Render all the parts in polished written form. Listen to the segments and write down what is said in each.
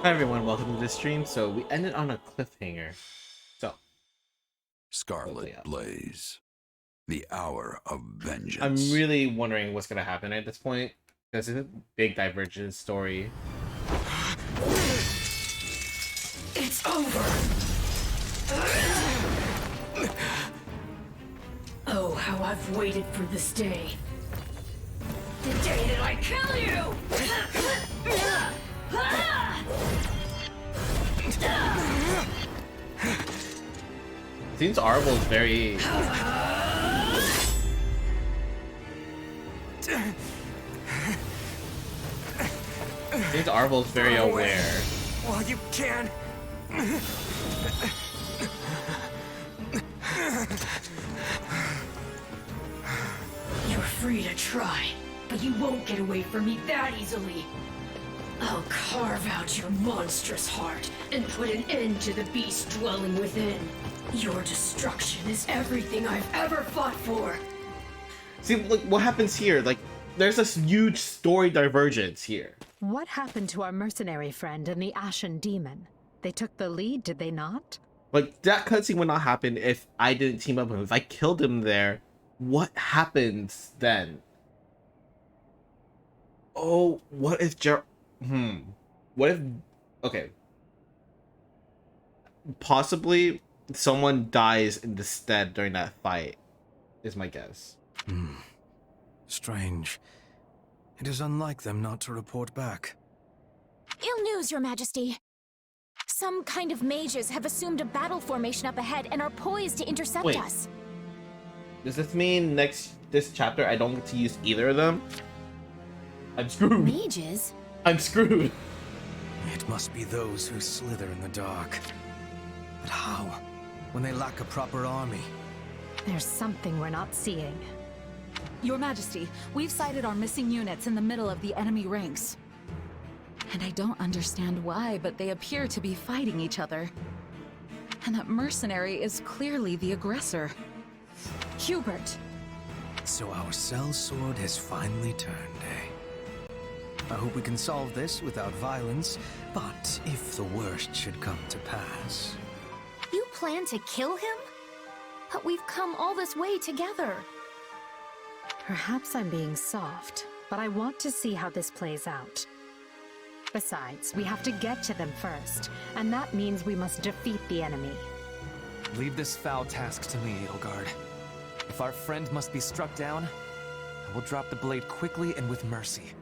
Hi everyone, welcome to this stream. So we ended on a cliffhanger. So Scarlet Blaze, the hour of vengeance. I'm really wondering what's gonna happen at this point. Because it's a big divergent story. It's over. Oh, how I've waited for this day. The day that I kill you! Seems Arvel's very... Seems Arvel's very aware. While you can. You're free to try, but you won't get away from me that easily. I'll carve out your monstrous heart and put an end to the beast dwelling within. Your destruction is everything I've ever fought for. See, like, what happens here? Like, there's this huge story divergence here. What happened to our mercenary friend and the Ashen Demon? They took the lead, did they not? Like, that cutscene would not happen if I didn't team up with him. If I killed him there, what happens then? Oh, what if What if... Okay. Possibly someone dies in the stead during that fight, is my guess. Strange. It is unlike them not to report back. Ill news, Your Majesty. Some kind of mages have assumed a battle formation up ahead and are poised to intercept us. Does this mean this chapter I don't get to use either of them? I'm screwed. Mages? I'm screwed. It must be those who slither in the dark. But how? When they lack a proper army? There's something we're not seeing. Your Majesty, we've sighted our missing units in the middle of the enemy ranks. And I don't understand why, but they appear to be fighting each other. And that mercenary is clearly the aggressor. Hubert. So our sellsword has finally turned, eh? I hope we can solve this without violence, but if the worst should come to pass... You plan to kill him? But we've come all this way together. Perhaps I'm being soft, but I want to see how this plays out. Besides, we have to get to them first, and that means we must defeat the enemy. Leave this foul task to me, Edelgard. If our friend must be struck down, I will drop the blade quickly and with mercy.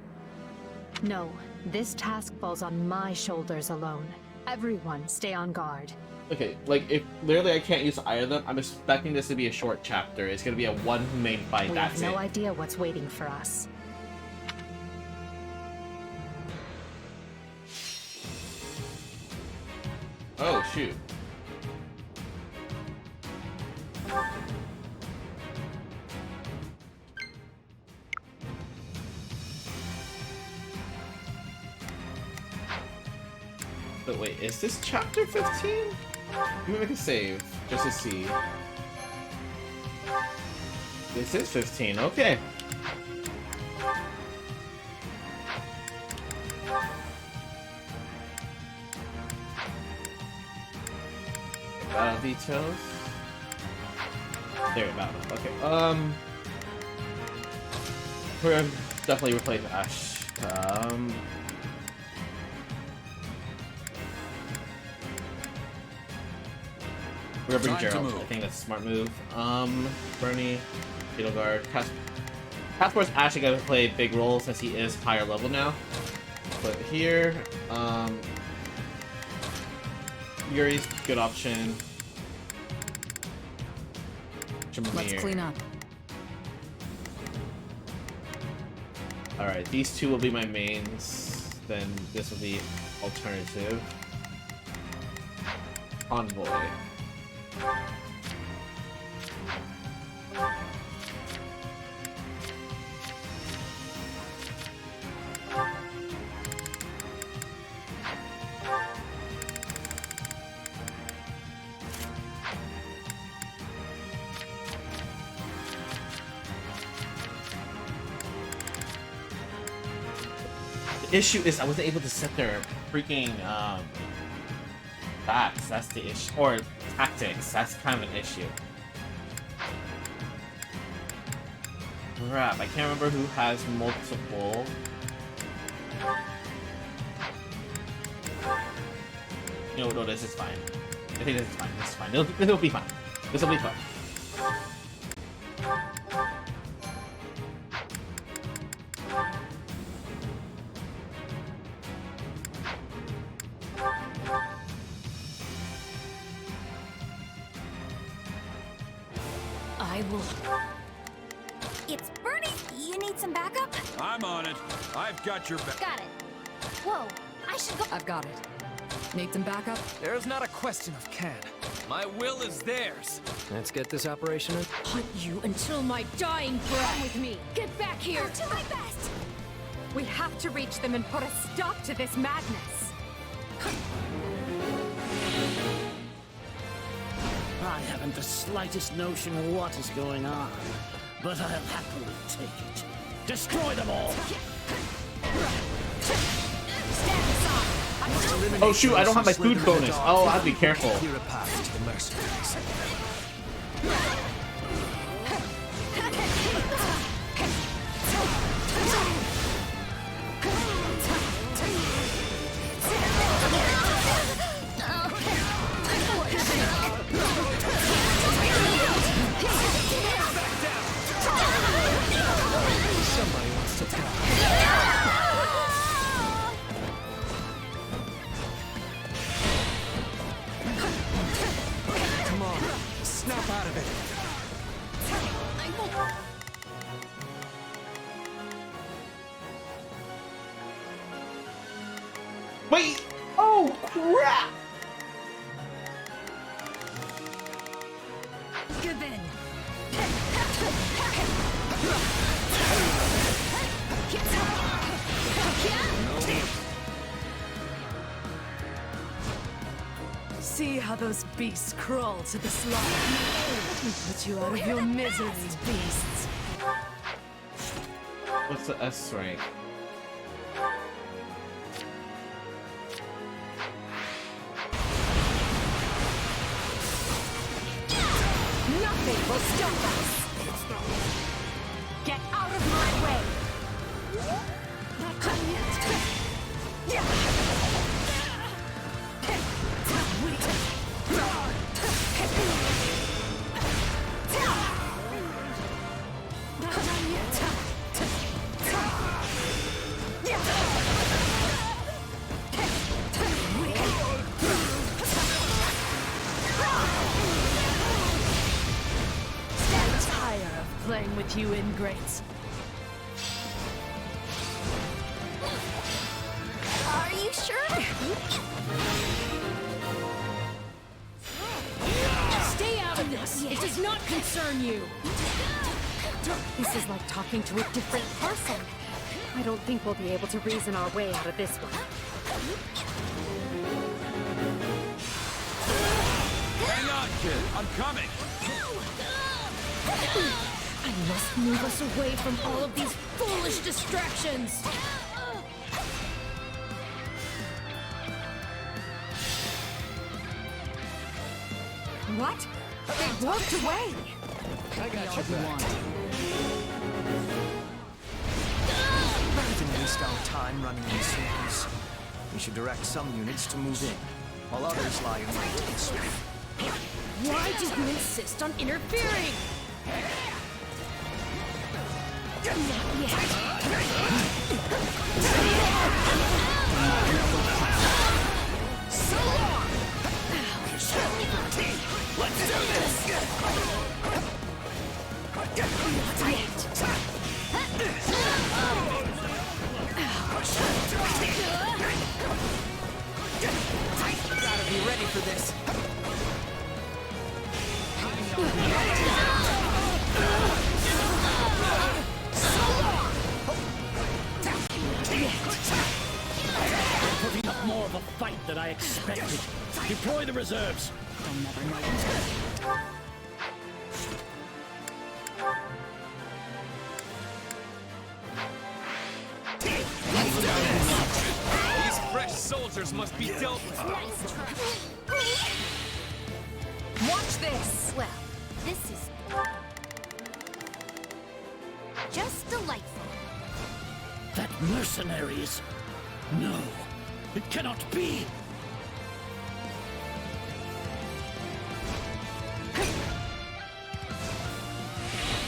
No, this task falls on my shoulders alone. Everyone stay on guard. Okay, like, if literally I can't use either of them, I'm expecting this to be a short chapter. It's gonna be a one main fight, We that's have no it. idea what's waiting for us. Oh, shoot. But wait, is this chapter 15? Let me make a save, just to see. This is 15, okay. Battle details. There, battle. Okay. We're gonna definitely replace Ash. We're gonna bring Gerald. I think that's a smart move. Bernie, Edelgard, Passport's actually gonna play a big role since he is higher level now. Put it here. Yuri's good option. Let's clean up. Alright, these two will be my mains. Then this will be alternative. Envoy. The issue is I wasn't able to set their freaking bats. That's the issue, or tactics. That's kind of an issue. Crap, I can't remember who has multiple. No, this is fine. I think this is fine. This is fine. It'll be fine. This will be fun. I will. It's Bernie. You need some backup? I'm on it. I've got your back. Got it. Whoa, I should go. I've got it. Need some backup? There's not a question of can. My will is theirs. Let's get this operation in. Hunt you until my dying breath. With me. Get back here. I'll do my best. We have to reach them and put a stop to this madness. I haven't the slightest notion of what is going on, but I'll happily take it. Destroy them all! Oh shoot, I don't have my food bonus. Oh, I'll be careful. Clear a path to the mercenaries. Somebody wants to talk. Come on, snap out of it. Wait! Oh crap! Give in. See how those beasts crawl to the slaughter. Let me put you out of your misery, beasts. What's the S rank? Nothing will stop us. Get out of my way. Playing with you ingrates. Are you sure? Stay out of this. It does not concern you. This is like talking to a different person. I don't think we'll be able to reason our way out of this one. Hang on, kid. I'm coming. I must move us away from all of these foolish distractions. What? They walked away! I got you back. Rather than waste our time running in circles, we should direct some units to move in, while others lie in wait elsewhere. Why do you insist on interfering? Not yet. So long! Let's do this! Not yet. Gotta be ready for this. Putting up more of a fight than I expected. Deploy the reserves. I'll never know. These fresh soldiers monsters must be dealt with. Nice try. Watch this! Well, this is just delightful. That mercenaries. No, it cannot be.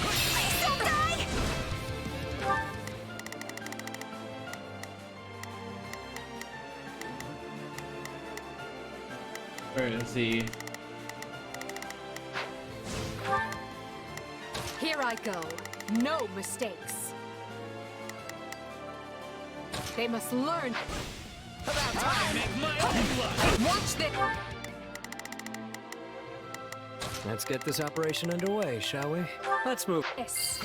Please don't die! Alright, let's see. Here I go. No mistakes. They must learn. I make my own luck. Watch this. Let's get this operation underway, shall we? Let's move. Yes.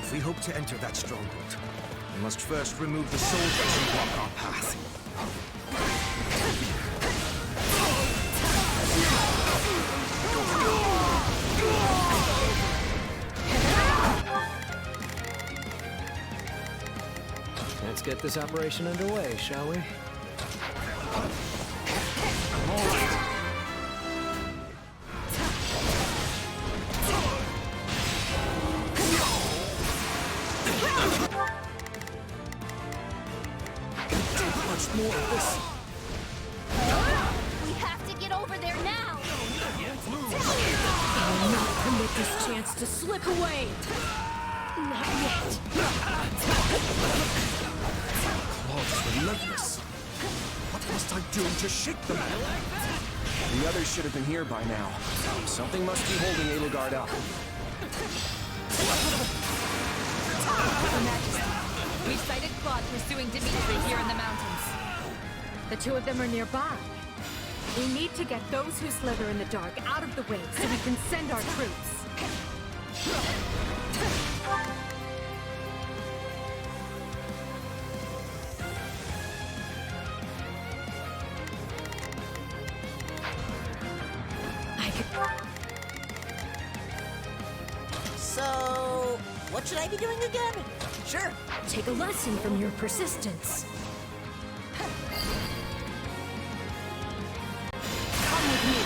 If we hope to enter that stronghold, we must first remove the soldiers who block our path. Let's get this operation underway, shall we? Much more of this. We have to get over there now. I will not permit this chance to slip away. Not yet. Claws relentless. What must I do to shake them? The others should have been here by now. Something must be holding Edelgard up. Your Majesty, we've sighted Claude pursuing Dimitri here in the mountains. The two of them are nearby. We need to get those who slither in the dark out of the way so we can send our troops. So, what should I be doing again? Sure. Take a lesson from your persistence. Come with me.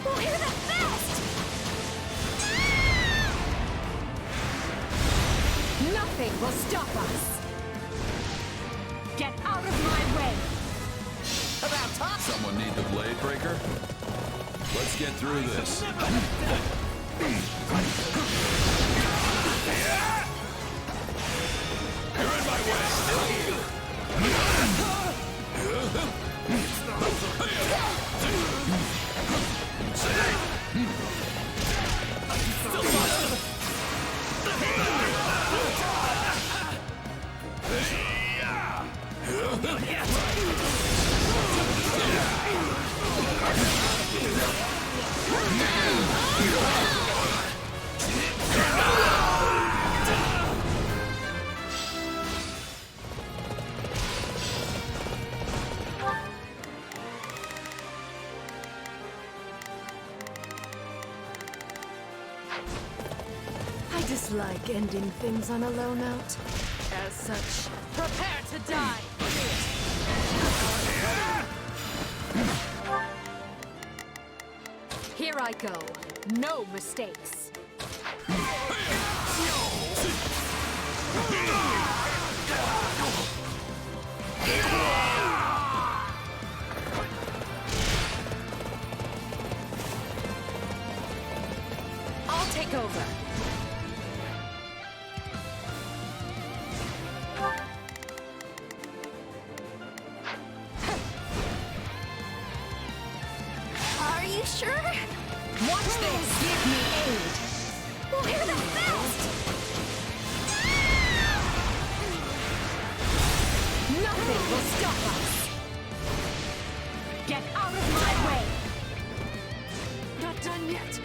We're the best! Nothing will stop us. Get out of my way. About talk. Someone need the blade breaker? Let's get through this. You're in my I dislike ending things on a low note. As such, Prepare to die. Here I go. No mistakes. I'll take over. Are you sure? Watch this. Give me aid. We're the best! Nothing will stop us. Get out of my way. not done yet.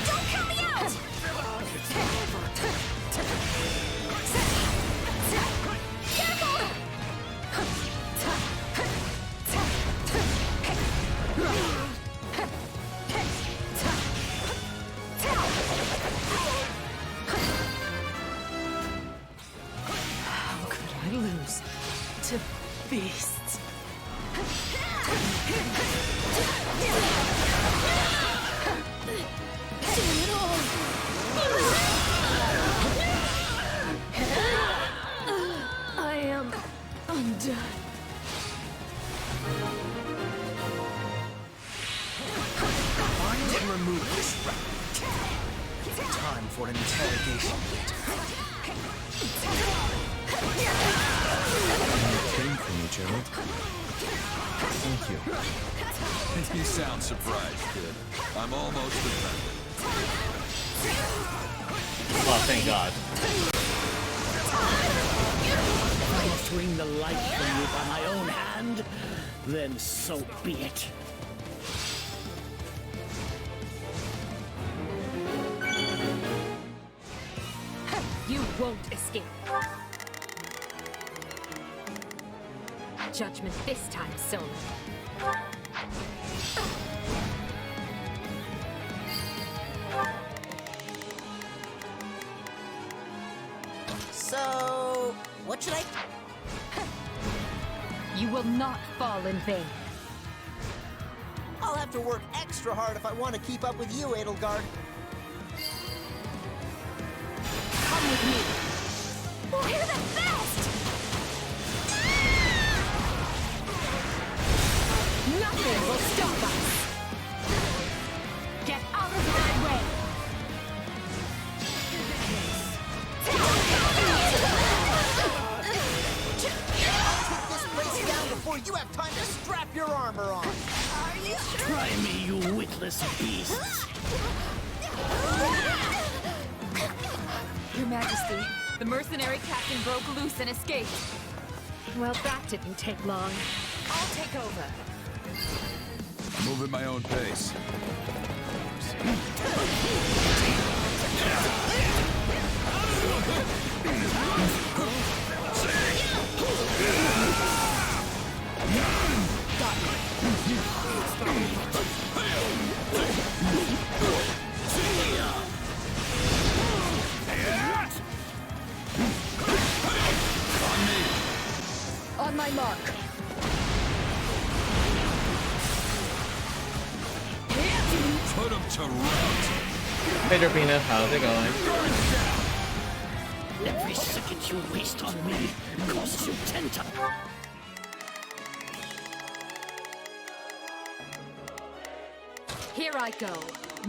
Don't count me out! Careful! lose to beasts. I am undone. Find and remove this relic. Time for an interrogation. Came from you, Gerald. Thank you. You sound surprised, kid. I'm almost offended. Oh, thank God. If I must wring the life from you by my own hand, then so be it. You won't escape. Judgment this time, Solo. So, what should I... You will not fall in vain. I'll have to work extra hard if I want to keep up with you, Edelgard. Come with me. We're the best! Nothing will stop us. Get out of my way. Take this place down before you have time to strap your armor on. Are you sure? Try me, you witless beasts. Your Majesty, the mercenary captain broke loose and escaped. Well, that didn't take long. I'll take over. Move at my own pace. On my mark. Put him to rout. Hey, Derpina, how's it going? Every second you waste on me costs you 10 times. Here I go.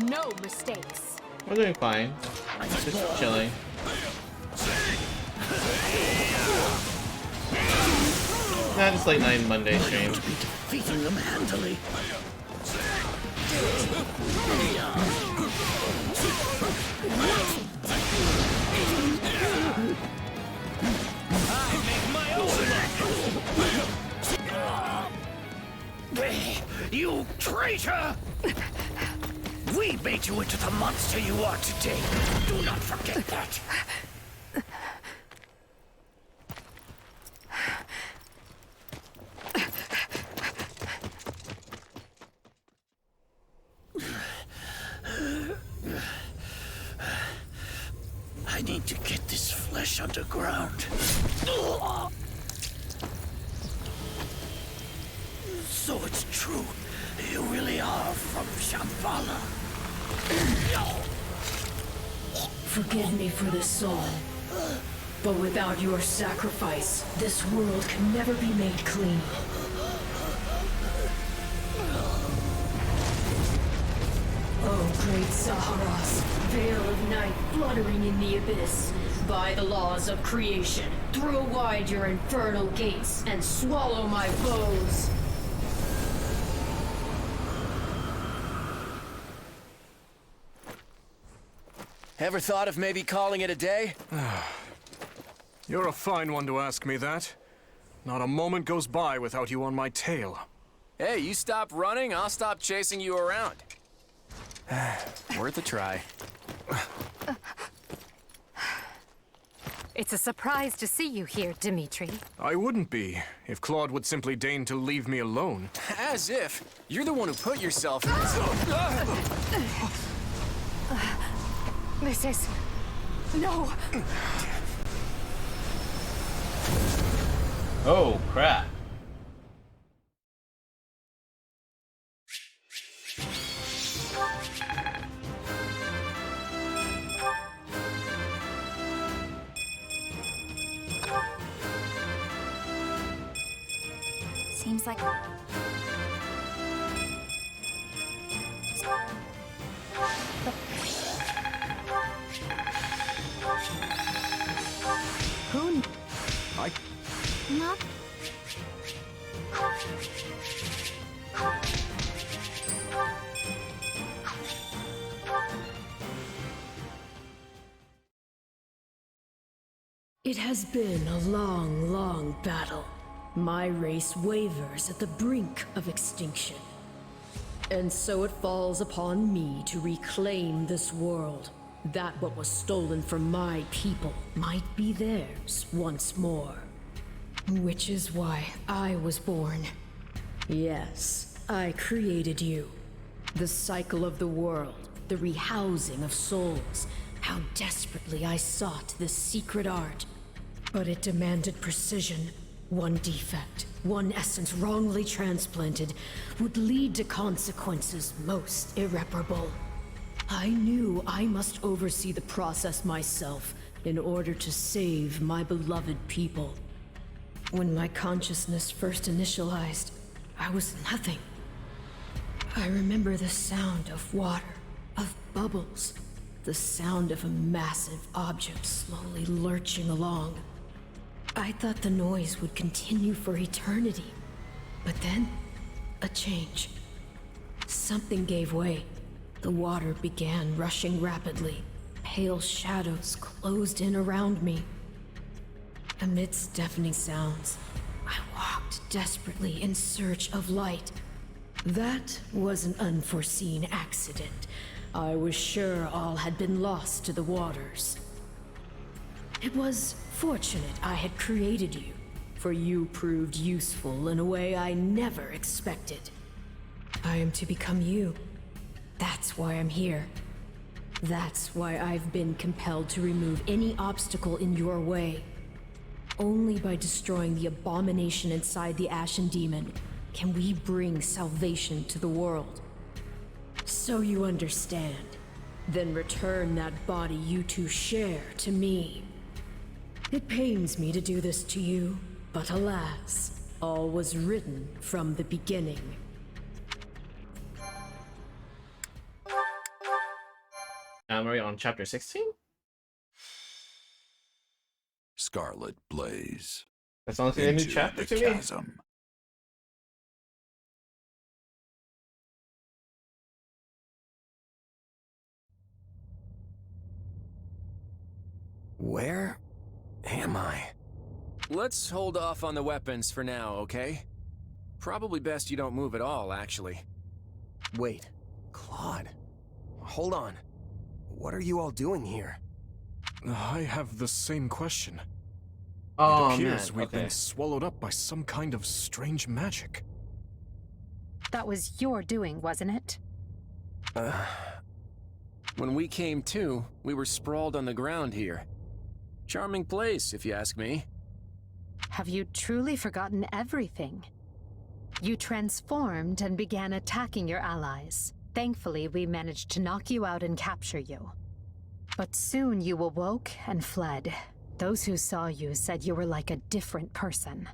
No mistakes. We're doing fine. Just chilling. Nah, just late night Monday stream. To be defeating them handily. You traitor! We made you into the monster you are today. Do not forget that. I need to get this flesh underground. So it's true. You really are from Shambhala. Forgive me for this soul, but without your sacrifice, this world can never be made clean. Oh, great Saharas, veil of night fluttering in the abyss. By the laws of creation, throw wide your infernal gates and swallow my foes. Ever thought of maybe calling it a day? You're a fine one to ask me that. Not a moment goes by without you on my tail. Hey, you stop running, I'll stop chasing you around. Worth a try. It's a surprise to see you here, Dimitri. I wouldn't be, if Claude would simply deign to leave me alone. As if. You're the one who put yourself in This is... No! Oh, crap. Seems like... Who? Not... It has been a long, long battle. My race wavers at the brink of extinction. And so it falls upon me to reclaim this world, that what was stolen from my people might be theirs once more. Which is why I was born. Yes, I created you. The cycle of the world, the rehousing of souls. How desperately I sought this secret art. But it demanded precision. One defect, one essence wrongly transplanted, would lead to consequences most irreparable. I knew I must oversee the process myself in order to save my beloved people. When my consciousness first initialized, I was nothing. I remember the sound of water, of bubbles, the sound of a massive object slowly lurching along. I thought the noise would continue for eternity, but then, a change. Something gave way. The water began rushing rapidly. Pale shadows closed in around me. Amidst deafening sounds, I walked desperately in search of light. That was an unforeseen accident. I was sure all had been lost to the waters. It was fortunate I had created you, for you proved useful in a way I never expected. I am to become you. That's why I'm here. That's why I've been compelled to remove any obstacle in your way. Only by destroying the abomination inside the Ashen Demon can we bring salvation to the world. So you understand. Then return that body you two share to me. It pains me to do this to you, but alas, all was written from the beginning. Are we on chapter 16? Scarlet Blaze. That's honestly a new chapter to me. Chasm. Where am I? Let's hold off on the weapons for now, okay? Probably best you don't move at all, actually. Wait, Claude. Hold on. What are you all doing here? I have the same question. Oh, it appears man. we've been swallowed up by some kind of strange magic. That was your doing, wasn't it? When we came to, we were sprawled on the ground here. Charming place, if you ask me. Have you truly forgotten everything? You transformed and began attacking your allies. Thankfully, we managed to knock you out and capture you. But soon you awoke and fled. Those who saw you said you were like a different person.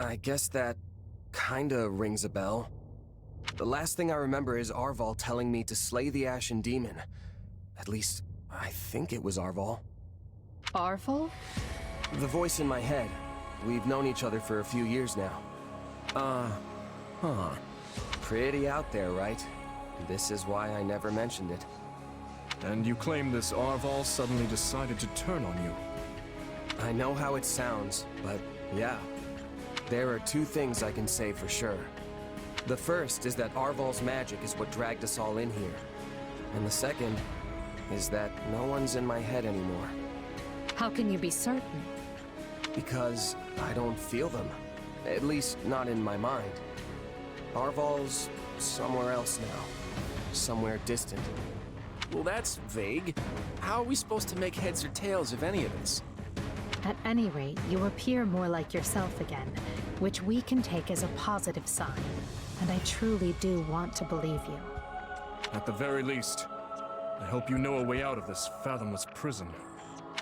I guess that kinda rings a bell. The last thing I remember is Arval telling me to slay the Ashen Demon. At least, I think it was Arval. Arval? The voice in my head. We've known each other for a few years now. Pretty out there, right? This is why I never mentioned it. And you claim this Arval suddenly decided to turn on you. I know how it sounds, but yeah. There are two things I can say for sure. The first is that Arval's magic is what dragged us all in here. And the second is that no one's in my head anymore. How can you be certain? Because I don't feel them. At least not in my mind. Arval's somewhere else now. Somewhere distant. Well, that's vague. How are we supposed to make heads or tails of any of this? At any rate, you appear more like yourself again, which we can take as a positive sign. And I truly do want to believe you. At the very least, I hope you know a way out of this fathomless prison.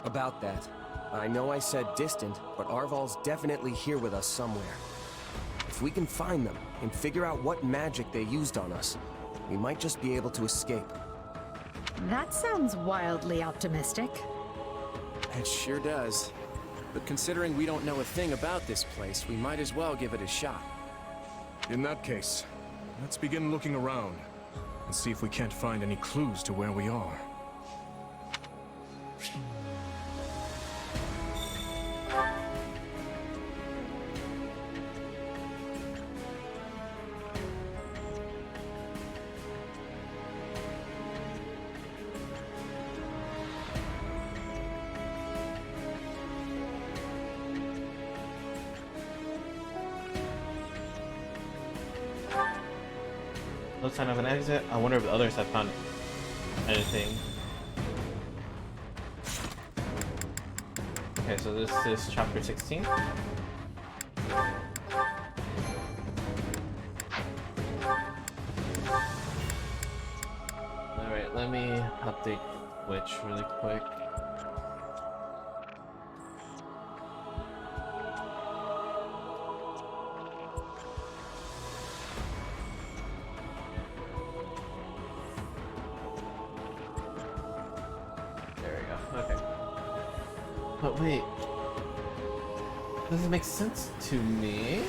About that, I know I said distant, but Arval's definitely here with us somewhere. If we can find them and figure out what magic they used on us, we might just be able to escape. That sounds wildly optimistic. It sure does. But considering we don't know a thing about this place, we might as well give it a shot. In that case, let's begin looking around and see if we can't find any clues to where we are. No sign of an exit. I wonder if the others have found anything. Okay, so this is chapter 16. Alright, let me update Twitch really quick. But wait, does it make sense to me?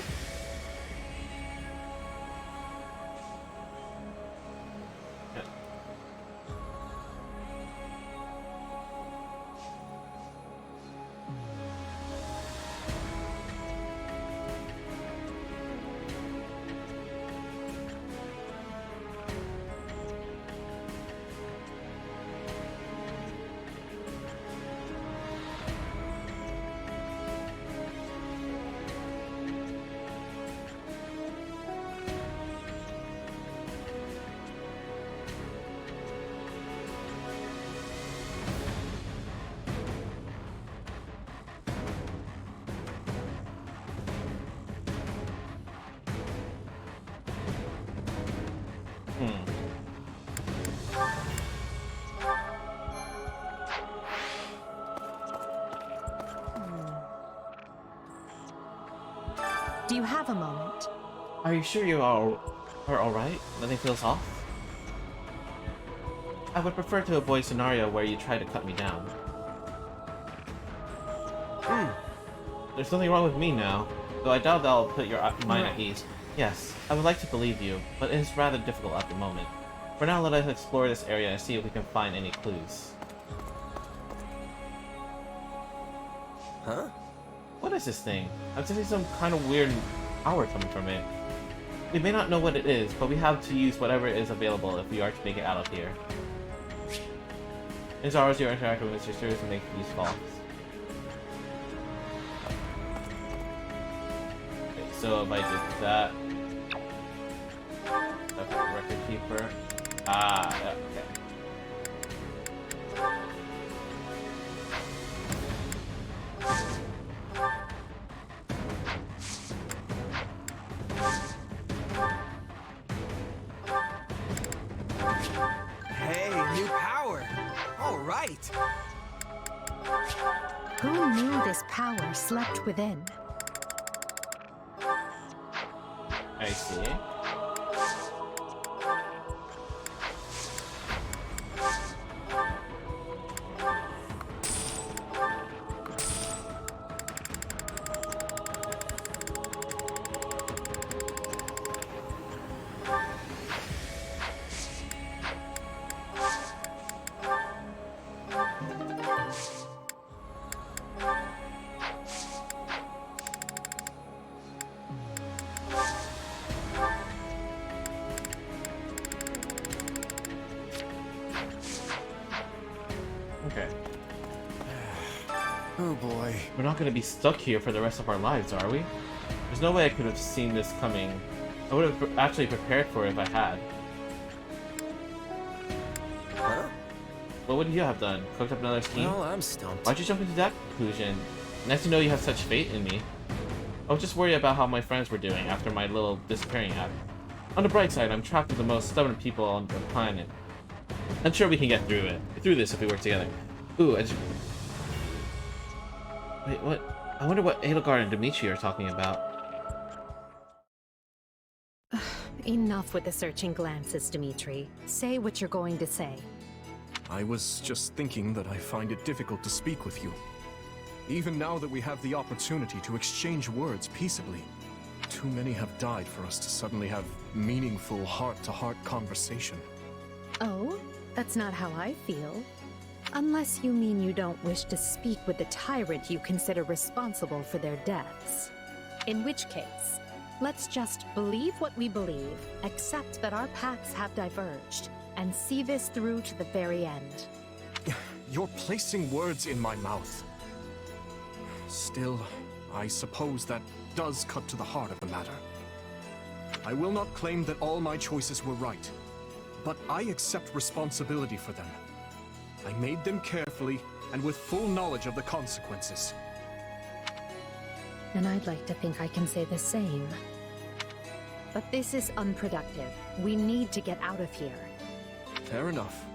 Do you have a moment? Are you sure you are alright? Nothing feels off? I would prefer to avoid a scenario where you try to cut me down. There's nothing wrong with me now, though I doubt that'll put your mind at ease. Yes, I would like to believe you, but it is rather difficult at the moment. For now, let us explore this area and see if we can find any clues. Huh? What is this thing? I'm sensing some kind of weird power coming from it. We may not know what it is, but we have to use whatever is available if we are to make it out of here. It's ours your interaction with sisters to make these calls. Okay, so if I did that... Okay, record keeper. Ah, yeah, okay. Hey, new power! All right! Who knew this power slept within? I see. Okay. Oh boy. We're not gonna be stuck here for the rest of our lives, are we? There's no way I could have seen this coming. I would have actually prepared for it if I had. Huh? What would you have done? Cooked up another scheme? Well, I'm stumped. Why'd you jump into that conclusion? Nice to know you have such faith in me. I was just worried about how my friends were doing after my little disappearing act. On the bright side, I'm trapped with the most stubborn people on the planet. I'm sure we can get through this if we work together. Ooh, wait, what? I wonder what Edelgard and Dimitri are talking about. Enough with the searching glances, Dimitri. Say what you're going to say. I was just thinking that I find it difficult to speak with you. Even now that we have the opportunity to exchange words peaceably, too many have died for us to suddenly have meaningful heart-to-heart conversation. Oh, that's not how I feel. Unless you mean you don't wish to speak with the tyrant you consider responsible for their deaths. In which case, let's just believe what we believe, accept that our paths have diverged, and see this through to the very end. You're placing words in my mouth. Still, I suppose that does cut to the heart of the matter. I will not claim that all my choices were right, but I accept responsibility for them. I made them carefully and with full knowledge of the consequences. And I'd like to think I can say the same. But this is unproductive. We need to get out of here. Fair enough.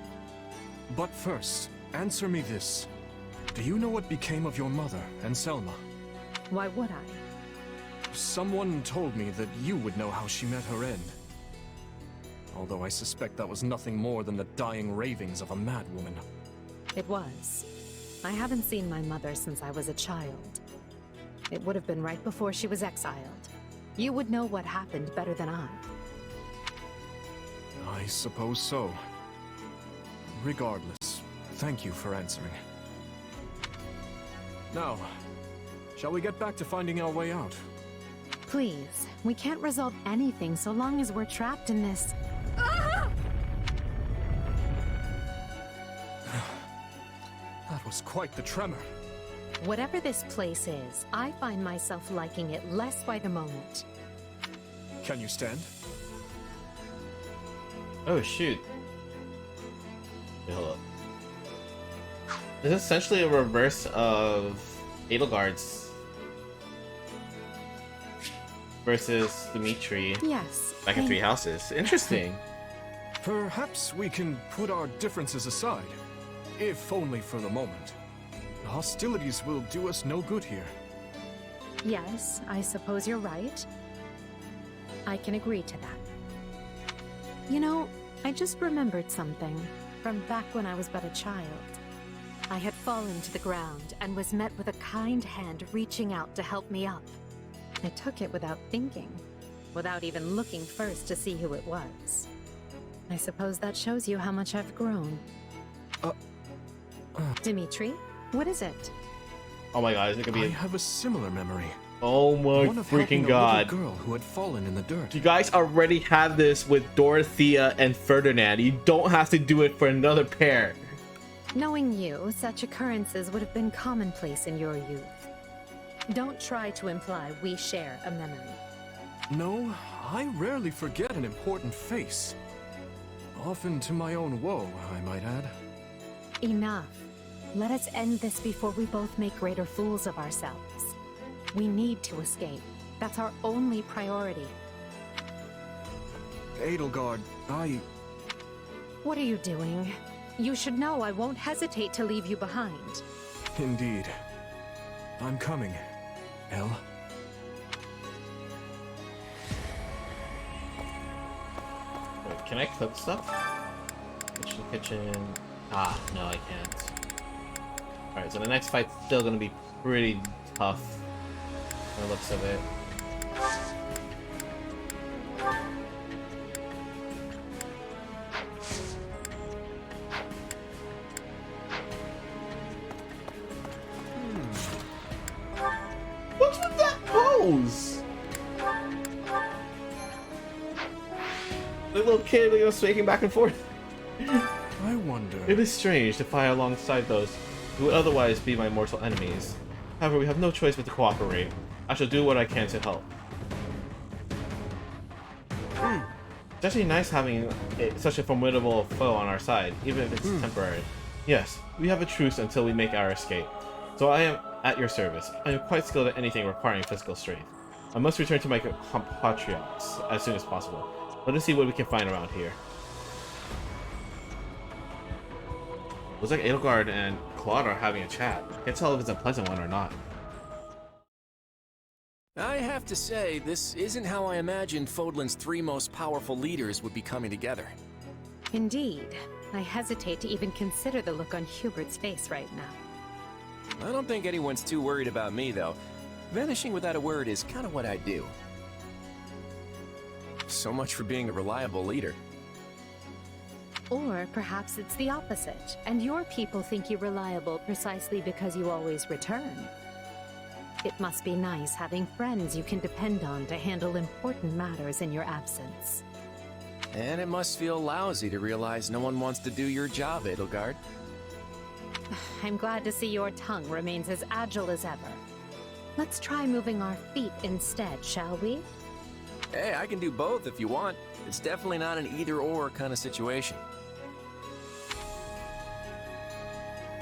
But first, answer me this. Do you know what became of your mother and Selma? Why would I? Someone told me that you would know how she met her end. Although I suspect that was nothing more than the dying ravings of a madwoman. It was. I haven't seen my mother since I was a child. It would have been right before she was exiled. You would know what happened better than I. I suppose so. Regardless, thank you for answering. Now, shall we get back to finding our way out? Please, we can't resolve anything so long as we're trapped in this. That was quite the tremor. Whatever this place is, I find myself liking it less by the moment. Can you stand? Oh shoot. Wait, hold up. This is essentially a reverse of Edelgard's versus Dimitri. Yes. Back in Three Houses. Interesting. Perhaps we can put our differences aside, if only for the moment. Hostilities will do us no good here. Yes, I suppose you're right. I can agree to that. You know, I just remembered something from back when I was but a child. I had fallen to the ground and was met with a kind hand reaching out to help me up. I took it without thinking, without even looking first to see who it was. I suppose that shows you how much I've grown. Dimitri, what is it? Oh my god, is it gonna be? I have a similar memory. Oh my freaking god! A girl who had fallen in the dirt. You guys already have this with Dorothea and Ferdinand. You don't have to do it for another pair. Knowing you, such occurrences would have been commonplace in your youth. Don't try to imply we share a memory. No, I rarely forget an important face. Often to my own woe, I might add. Enough. Let us end this before we both make greater fools of ourselves. We need to escape. That's our only priority. Edelgard, What are you doing? You should know I won't hesitate to leave you behind. Indeed. I'm coming, Elle. Wait, can I cook stuff? Kitchen. Ah, no, I can't. Alright, so the next fight's still gonna be pretty tough. From the looks of it. What's with that pose? The little kid was swagging back and forth. I wonder. It is strange to fight alongside those who would otherwise be my mortal enemies. However, we have no choice but to cooperate. I shall do what I can to help. It's actually nice having such a formidable foe on our side, even if it's temporary. Yes, we have a truce until we make our escape. So I At your service. I am quite skilled at anything requiring physical strength. I must return to my compatriots as soon as possible. Let us see what we can find around here. Looks like Edelgard and Claude are having a chat. Can't tell if it's a pleasant one or not. I have to say, this isn't how I imagined Fodlan's 3 most powerful leaders would be coming together. Indeed. I hesitate to even consider the look on Hubert's face right now. I don't think anyone's too worried about me, though. Vanishing without a word is kind of what I do. So much for being a reliable leader. Or perhaps it's the opposite, and your people think you reliable precisely because you always return. It must be nice having friends you can depend on to handle important matters in your absence. And it must feel lousy to realize no one wants to do your job, Edelgard. I'm glad to see your tongue remains as agile as ever. Let's try moving our feet instead, shall we? Hey, I can do both if you want. It's definitely not an either-or kind of situation.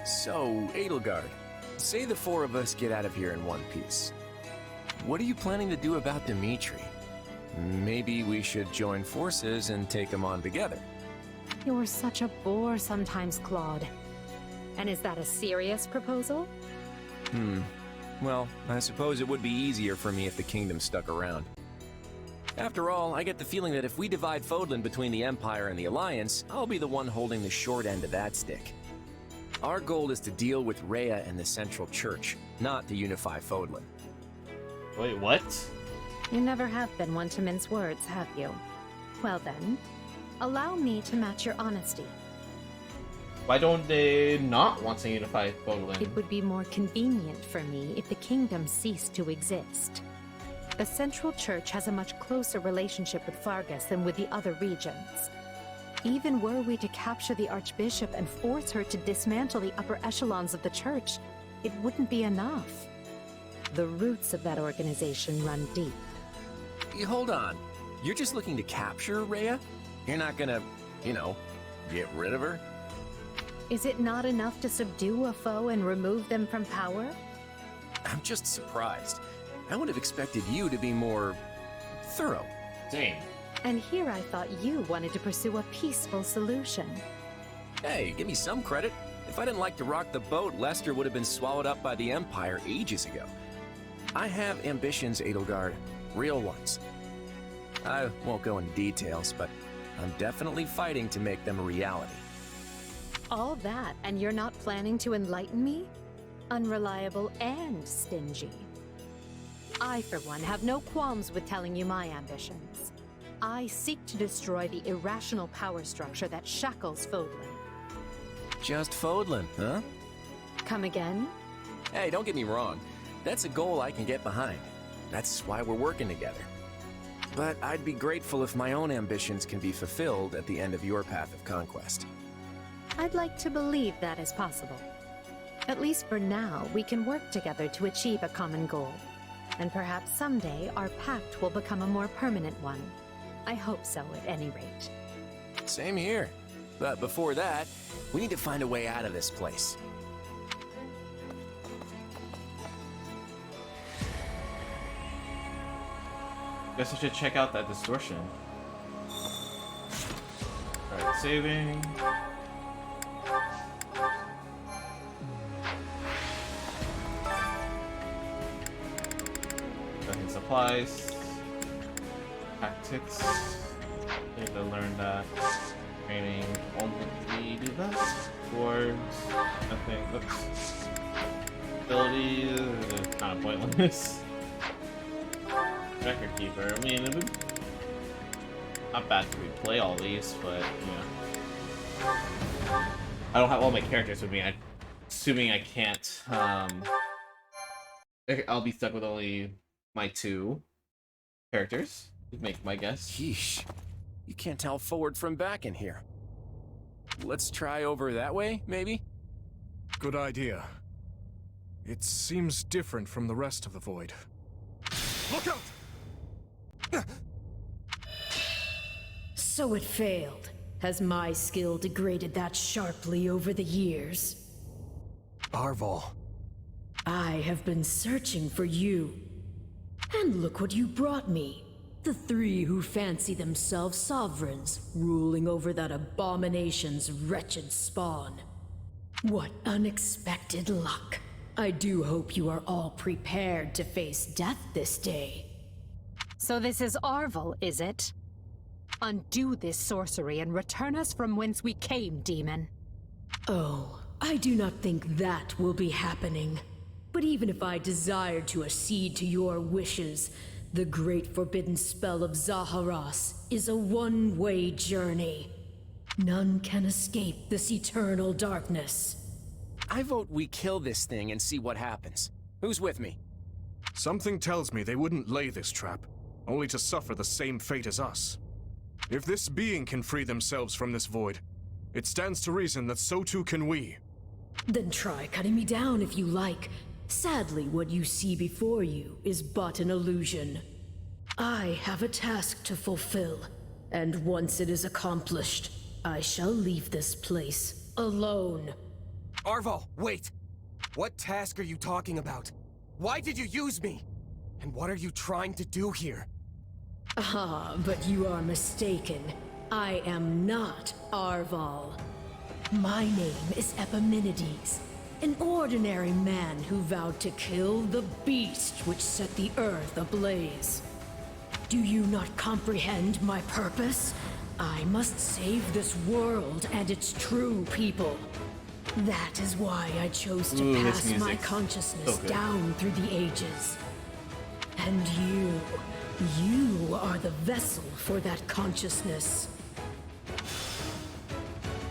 So, Edelgard, say the 4 of us get out of here in one piece. What are you planning to do about Dimitri? Maybe we should join forces and take him on together. You're such a bore sometimes, Claude. And is that a serious proposal? Well, I suppose it would be easier for me if the kingdom stuck around. After all, I get the feeling that if we divide Fodlan between the Empire and the Alliance, I'll be the one holding the short end of that stick. Our goal is to deal with Rhea and the Central Church, not to unify Fodlan. Wait, what? You never have been one to mince words, have you? Well then, allow me to match your honesty. Why don't they not want to unify Fodlan? It would be more convenient for me if the kingdom ceased to exist. The Central Church has a much closer relationship with Fargus than with the other regions. Even were we to capture the Archbishop and force her to dismantle the upper echelons of the Church, it wouldn't be enough. The roots of that organization run deep. Hold on. You're just looking to capture Rhea? You're not gonna, get rid of her? Is it not enough to subdue a foe and remove them from power? I'm just surprised. I would have expected you to be more thorough. Dang. And here I thought you wanted to pursue a peaceful solution. Hey, give me some credit. If I didn't like to rock the boat, Lester would have been swallowed up by the Empire ages ago. I have ambitions, Edelgard. Real ones. I won't go into details, but I'm definitely fighting to make them a reality. All that, and you're not planning to enlighten me? Unreliable and stingy. I, for one, have no qualms with telling you my ambitions. I seek to destroy the irrational power structure that shackles Fodlan. Just Fodlan, huh? Come again? Hey, don't get me wrong. That's a goal I can get behind. That's why we're working together. But I'd be grateful if my own ambitions can be fulfilled at the end of your path of conquest. I'd like to believe that is possible. At least for now, we can work together to achieve a common goal. And perhaps someday our pact will become a more permanent one. I hope so, at any rate. Same here. But before that, we need to find a way out of this place. Guess I should check out that distortion. Alright, saving. Supplies. Tactics. Need to learn that. Training. Only do that. Swords. Nothing. Oops. Abilities. Kind of pointless. Record keeper. I mean, it would not bad if we play all these, but I don't have all my characters with me. I'm assuming I can't. I'll be stuck with only my 2 characters. Make my guess. Yeesh. You can't tell forward from back in here. Let's try over that way, maybe? Good idea. It seems different from the rest of the void. Look out! So it failed. Has my skill degraded that sharply over the years? Arval. I have been searching for you. And look what you brought me. The three who fancy themselves sovereigns, ruling over that abomination's wretched spawn. What unexpected luck. I do hope you are all prepared to face death this day. So this is Arval, is it? Undo this sorcery and return us from whence we came, demon. Oh, I do not think that will be happening. But even if I desired to accede to your wishes, the great forbidden spell of Zaharas is a one-way journey. None can escape this eternal darkness. I vote we kill this thing and see what happens. Who's with me? Something tells me they wouldn't lay this trap, only to suffer the same fate as us. If this being can free themselves from this void, it stands to reason that so too can we. Then try cutting me down if you like. Sadly, what you see before you is but an illusion. I have a task to fulfill, and once it is accomplished, I shall leave this place alone. Arval, wait! What task are you talking about? Why did you use me? And what are you trying to do here? Ah, but you are mistaken. I am not Arval. My name is Epimenides, an ordinary man who vowed to kill the beast which set the earth ablaze. Do you not comprehend my purpose? I must save this world and its true people. That is why I chose to pass my consciousness down through the ages. And you are the vessel for that consciousness.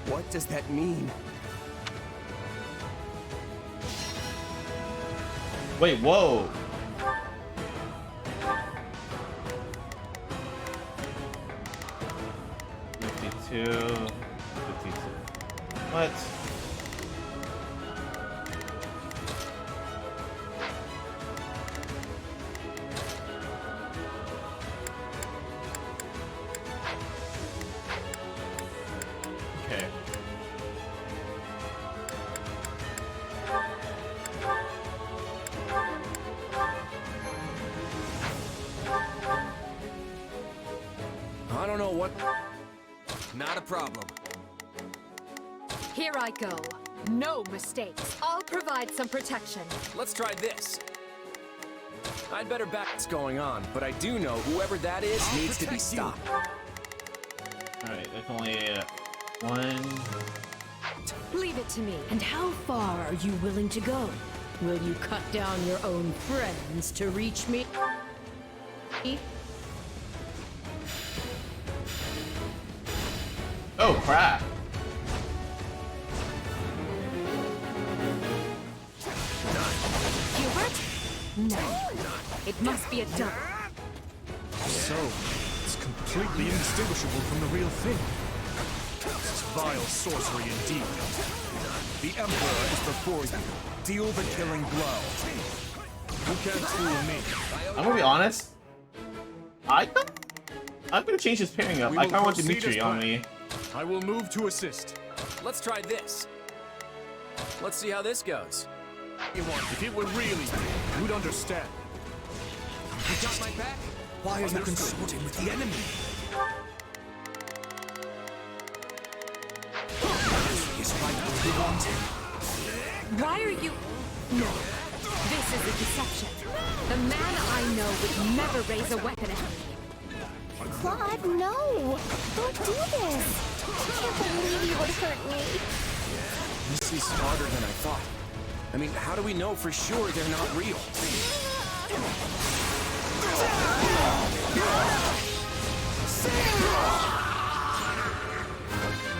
What does that mean? Wait, whoa! What? Okay. I don't know what... Not a problem. Here I go. No mistakes. I'll provide some protection. Let's try this. I'd better back what's going on, but I do know whoever that is needs to be stopped. Alright, there's only one... Leave it to me. And how far are you willing to go? Will you cut down your own friends to reach me? Oh, crap. Hubert? No. It must be a double. So, it's completely indistinguishable from the real thing. This is vile sorcery indeed. The Emperor is before you. Deal the killing blow. You can't fool me. I'm gonna be honest. I'm gonna change this pairing up. I kinda want Dimitri on me. I will move to assist. Let's try this. Let's see how this goes. If it were really you, you'd understand. You got my back? Why are you consorting with the enemy? Is right what we wanted. Why are you... No. This is a deception. The man I know would never raise a weapon at me. Claude, no! Don't do this! I can't believe you would hurt me. This is harder than I thought. I mean, how do we know for sure they're not real?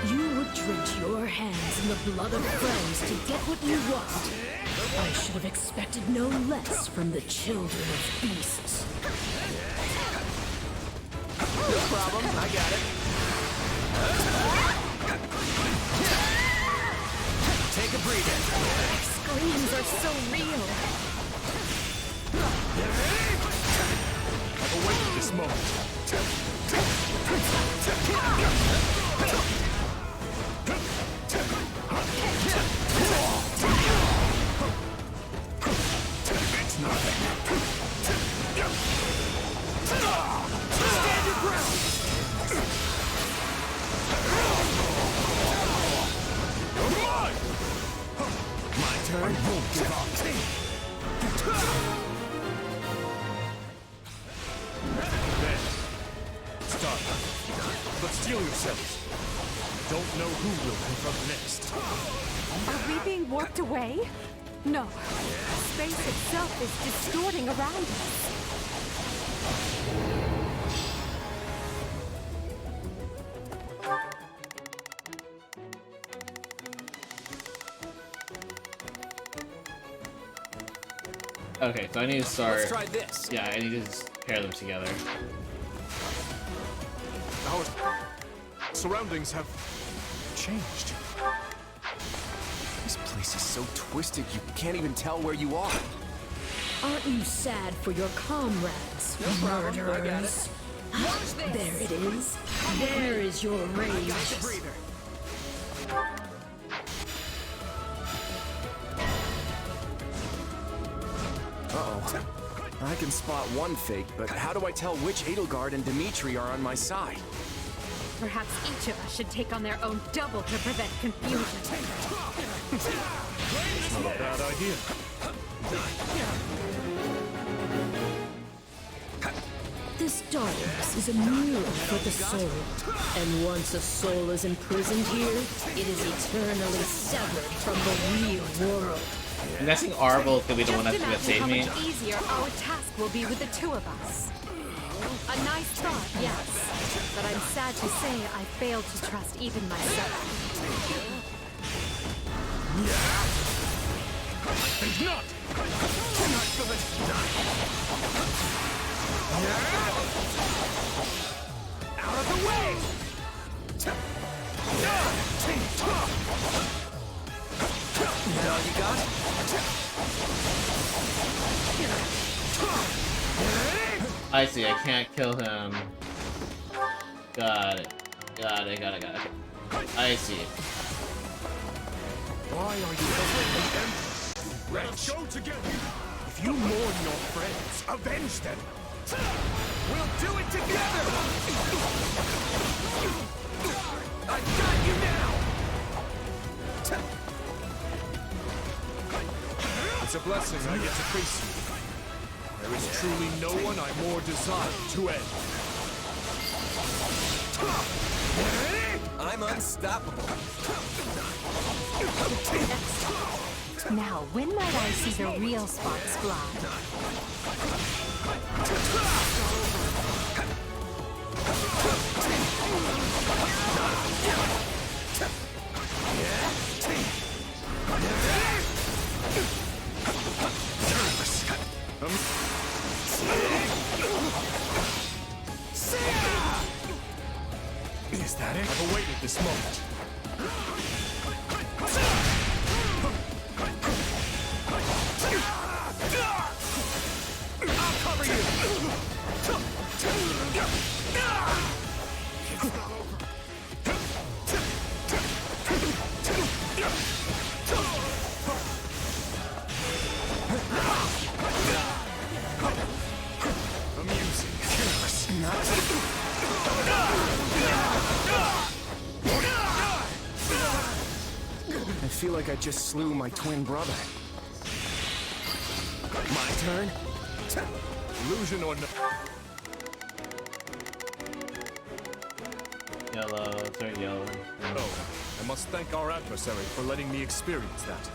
You would drench your hands in the blood of friends to get what you want. I should have expected no less from the children of beasts. No problem, I got it. Take a breather. Screams are so real. I've awaited this moment. yourselves. I don't know who will confront next. Are we being warped away? No. Space itself is distorting around us. Okay, so I need to start. Let's try this. Yeah, I need to just pair them together. Our surroundings have changed. This place is so twisted you can't even tell where you are. Aren't you sad for your comrades, No problem, I got murderers? it. Watch this. There it is. There is your rage. I got the breather. Uh-oh. I can spot one fake, but how do I tell which Edelgard and Dimitri are on my side? Perhaps each of us should take on their own double to prevent confusion. Not a bad idea. This darkness is a mirror for the soul. And once a soul is imprisoned here, it is eternally severed from the real world. I'm guessing Arvel could be the one that's gonna Just save imagine me. how much easier our task will be with the two of us. A nice thought, yes. But I'm sad to say I failed to trust even myself. And not! Out of the way! Is that all you got? I see, I can't kill him. Got it. Got it. Okay. I see. Why are you helping them? Let us go together. If you mourn your friends, avenge them. We'll do it together! I got you now! It's a blessing I get to face you. There is truly no one I more desire to end. I'm unstoppable. Now, when might I see the real sparks fly? Is that it? I've awaited this moment. I'll cover you! Amusing. I feel like I just slew my twin brother. My turn? Illusion or no? Yellow, third yellow. Oh, I must thank our adversary for letting me experience that.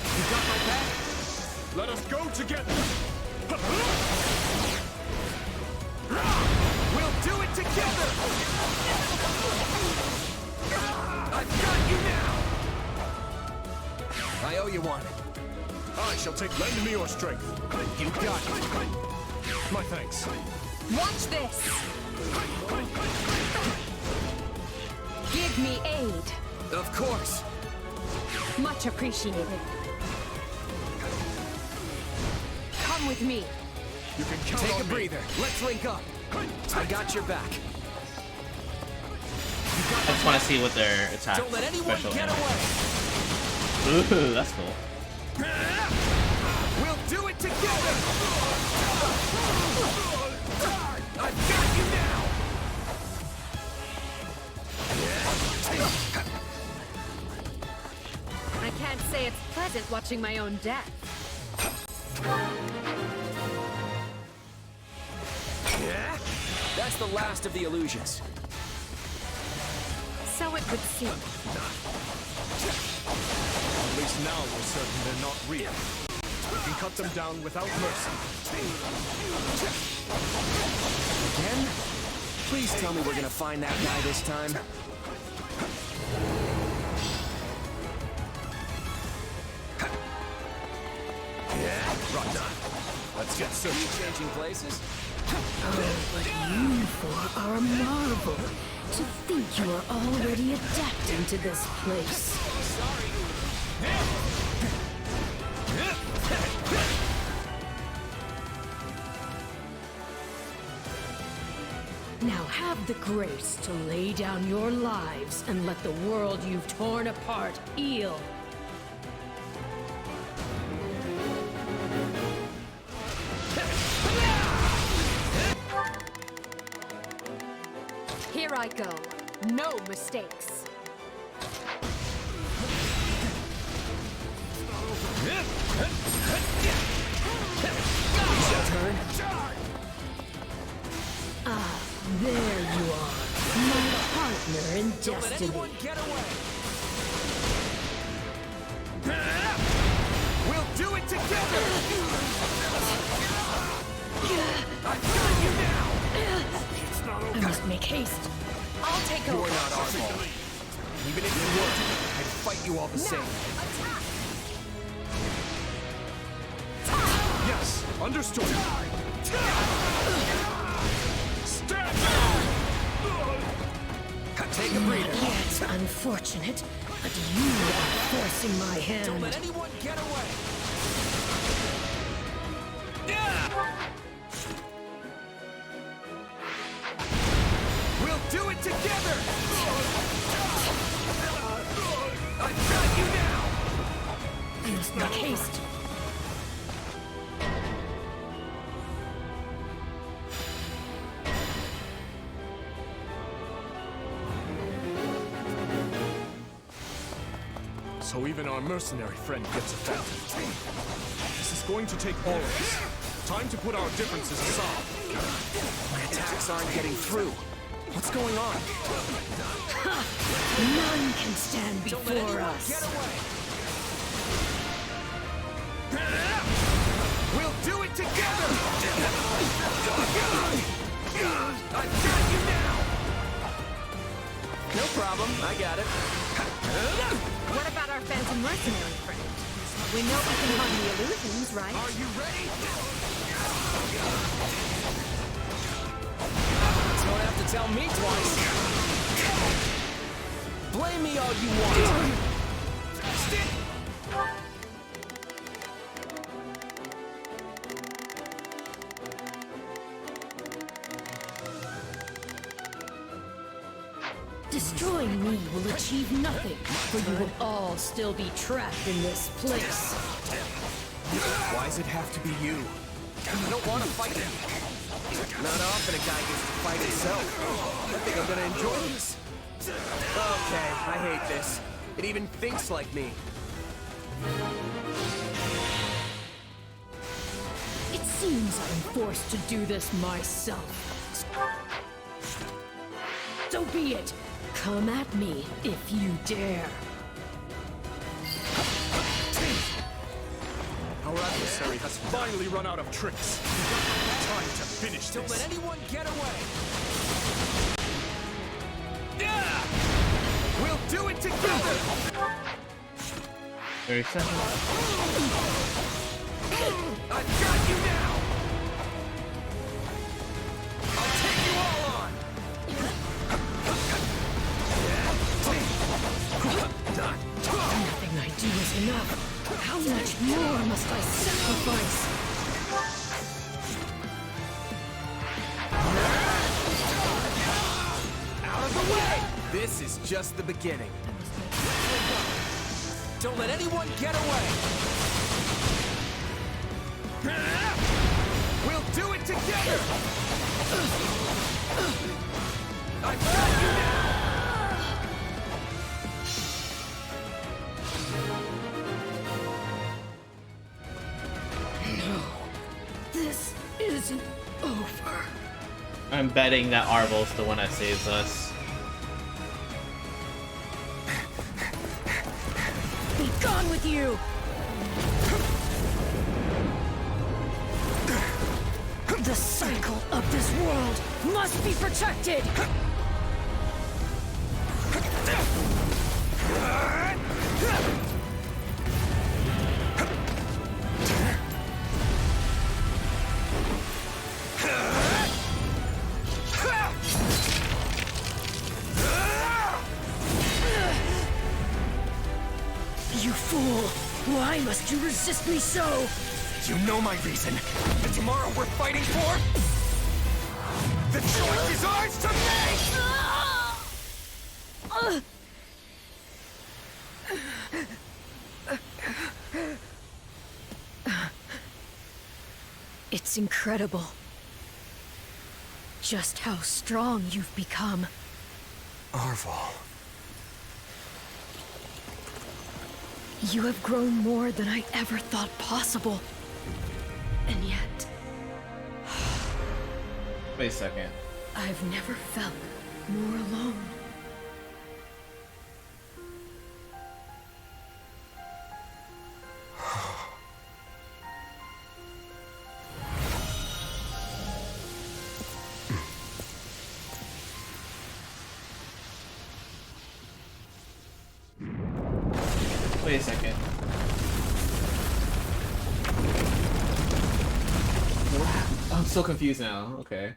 You got my back? Let us go together! We'll do it together! I've got you now! I owe you one. I shall lend me your strength. You got it. My thanks. Watch this! Give me aid. Of course. Much appreciated. Come with me. You can count Take on a breather. Let's link up. I got your back. I just want to see what their attack Don't let anyone special get is. away. Ooh, that's cool. We'll do it together. I've got you now. I can't say it's pleasant watching my own death. Yeah? That's the last of the illusions. So it would seem. At least now we're certain they're not real. We can cut them down without mercy. Again? Please tell me we're gonna find that guy this time. Right. Let's get searching. Changing places? Oh, but you four are a marvel. To think you are already adapting to this place. Now have the grace to lay down your lives and let the world you've torn apart heal. Here I go. No mistakes. Turn. Ah, there you are. My partner in Don't let destiny. anyone get away. We'll do it together! I've got you now! I must make haste. I'll take over. You're not our fault. Even if you were, I'd fight you all the same. Attack! Yes, understood. Stand Take a breather. It's unfortunate, but you are forcing my hand. Don't let anyone get away. We'll do it together! I've got you now! I must make haste. So even our mercenary friend gets affected. This is going to take all of us. Time to put our differences aside. My attacks aren't getting through. What's going on? None can stand before us. Get away! We'll do it together! I've got you now! No problem, I got it. What about our phantom mercenary friend? We know we can harm the illusions, right? Are you ready? Don't have to tell me twice. Blame me all you want. Destroying me will achieve nothing, for you will all still be trapped in this place. Why does it have to be you? I don't want to fight you. Not often a guy gets to fight himself. I think I'm gonna enjoy this. Okay, I hate this. It even thinks like me. It seems I'm forced to do this myself. So be it. Come at me if you dare. Our adversary has finally run out of tricks. Time to finish Don't this. let anyone get away. We'll do it together! 30 seconds. I've got you now! I'll take you all on! Nothing I do is enough. How much more must I sacrifice? Out of the way! This is just the beginning. Don't let anyone get away! We'll do it together! I've got you now! No, this isn't over. I'm betting that Arvel's the one that saves us. Be gone with you! The cycle of this world must be protected! You fool! Why must you resist me so? You know my reason. The tomorrow we're fighting for? The choice is ours to make! It's incredible. Just how strong you've become. Arval. You have grown more than I ever thought possible. And yet... Wait a second. I've never felt more alone. Wait a second. I'm so confused now. Okay.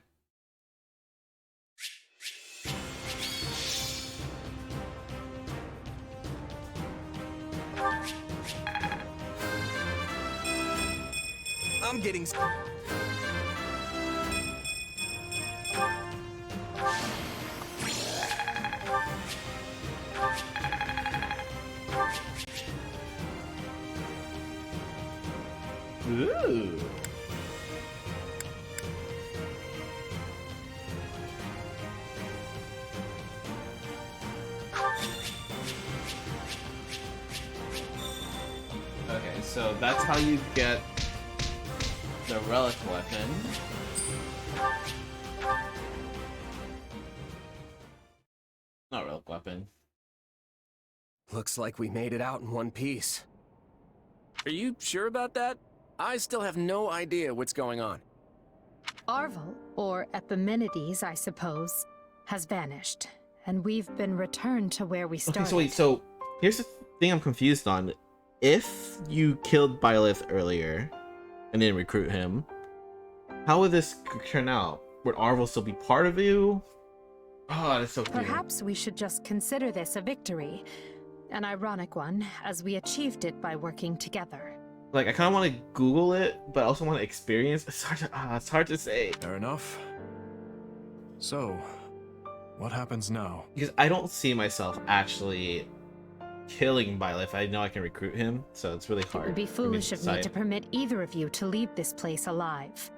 I'm getting... Ooh. Okay, so that's how you get the relic weapon. Not relic weapon. Looks like we made it out in one piece. Are you sure about that? I still have no idea what's going on. Arvel, or Epimenides, I suppose, has vanished, and we've been returned to where we started. Okay, so wait, so here's the thing I'm confused on. If you killed Byleth earlier and didn't recruit him, how would this turn out? Would Arvel still be part of you? Oh, that's so cute. Perhaps we should just consider this a victory. An ironic one, as we achieved it by working together. Like, I kind of want to Google it, but I also want to experience. It's hard to say. Fair enough. So, what happens now? Because I don't see myself actually killing Byleth. I know I can recruit him, so it's really hard. It would be for me foolish to of me decide. to permit either of you to leave this place alive.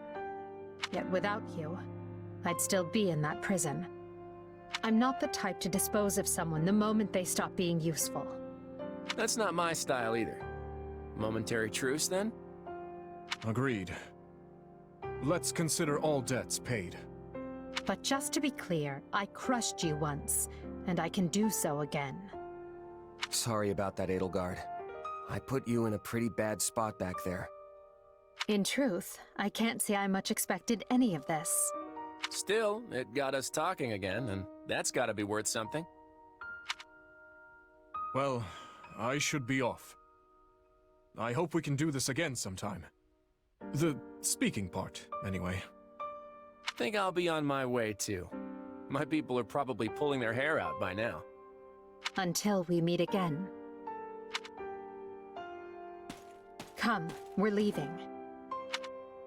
Yet without you, I'd still be in that prison. I'm not the type to dispose of someone the moment they stop being useful. That's not my style either. Momentary truce, then? Agreed. Let's consider all debts paid. But just to be clear, I crushed you once, and I can do so again. Sorry about that, Edelgard. I put you in a pretty bad spot back there. In truth, I can't say I much expected any of this. Still, it got us talking again, and that's gotta be worth something. Well, I should be off. I hope we can do this again sometime. The speaking part, anyway. Think I'll be on my way, too. My people are probably pulling their hair out by now. Until we meet again. Come, we're leaving.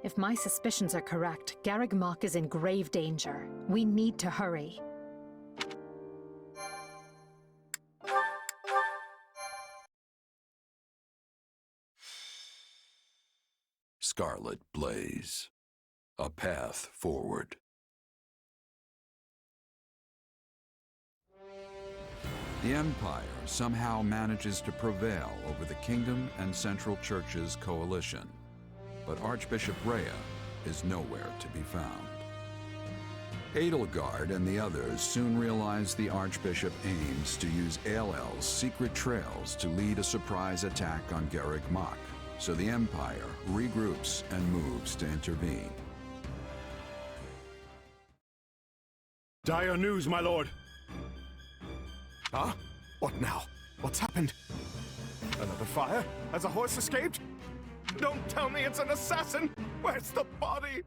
If my suspicions are correct, Garreg Mach is in grave danger. We need to hurry. Scarlet Blaze. A path forward. The Empire somehow manages to prevail over the Kingdom and Central Church's coalition, but Archbishop Rhea is nowhere to be found. Edelgard and the others soon realize the Archbishop aims to use Aelel's secret trails to lead a surprise attack on Garreg Mach, so the Empire regroups and moves to intervene. Dire news, my lord! Huh? What now? What's happened? Another fire? Has a horse escaped? Don't tell me it's an assassin! Where's the body?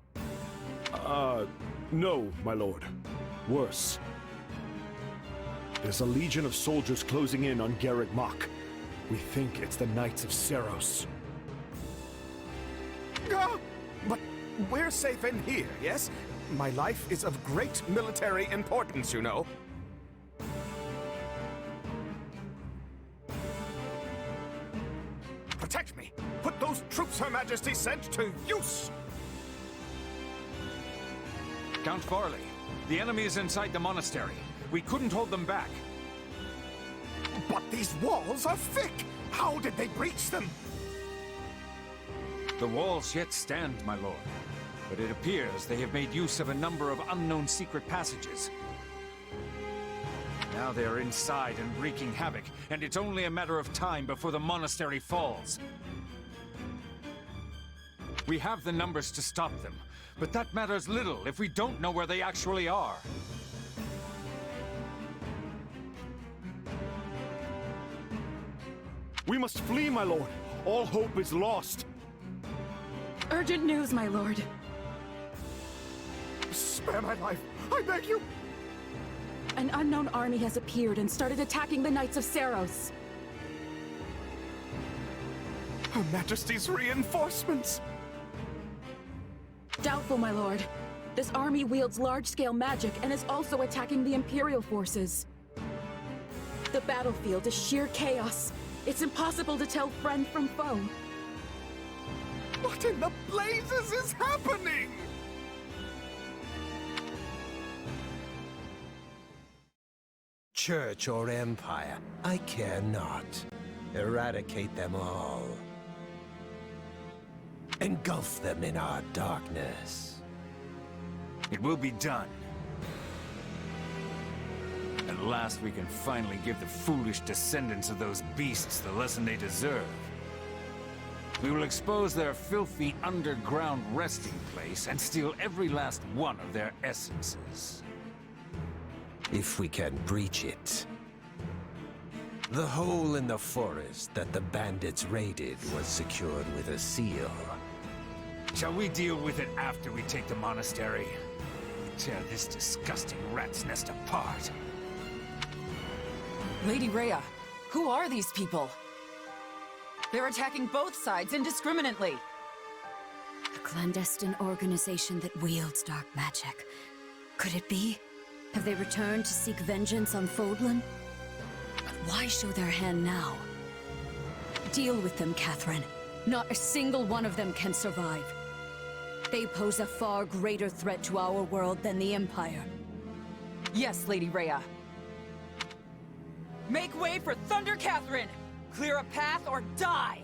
No, my lord. Worse. There's a legion of soldiers closing in on Garreg Mach. We think it's the Knights of Seiros. Ah! But we're safe in here, yes? My life is of great military importance, you know. Protect me! Put those troops Her Majesty sent to use! Count Farley, the enemy is inside the monastery. We couldn't hold them back. But these walls are thick! How did they breach them? The walls yet stand, my lord. But it appears they have made use of a number of unknown secret passages. Now they are inside and wreaking havoc, and it's only a matter of time before the monastery falls. We have the numbers to stop them, but that matters little if we don't know where they actually are. We must flee, my lord. All hope is lost. Urgent news, my lord. Spare my life, I beg you! An unknown army has appeared and started attacking the Knights of Seiros. Her Majesty's reinforcements! Doubtful, my lord. This army wields large-scale magic and is also attacking the Imperial forces. The battlefield is sheer chaos. It's impossible to tell friend from foe. What in the blazes is happening? Church or Empire, I care not. Eradicate them all. Engulf them in our darkness. It will be done. At last we can finally give the foolish descendants of those beasts the lesson they deserve. We will expose their filthy underground resting place and steal every last one of their essences. If we can breach it. The hole in the forest that the bandits raided was secured with a seal. Shall we deal with it after we take the monastery? Tear this disgusting rat's nest apart. Lady Rhea, who are these people? They're attacking both sides indiscriminately. A clandestine organization that wields dark magic. Could it be? Have they returned to seek vengeance on Fodlan? But why show their hand now? Deal with them, Catherine. Not a single one of them can survive. They pose a far greater threat to our world than the Empire. Yes, Lady Rhea. Make way for Thunder Catherine! Clear a path or die!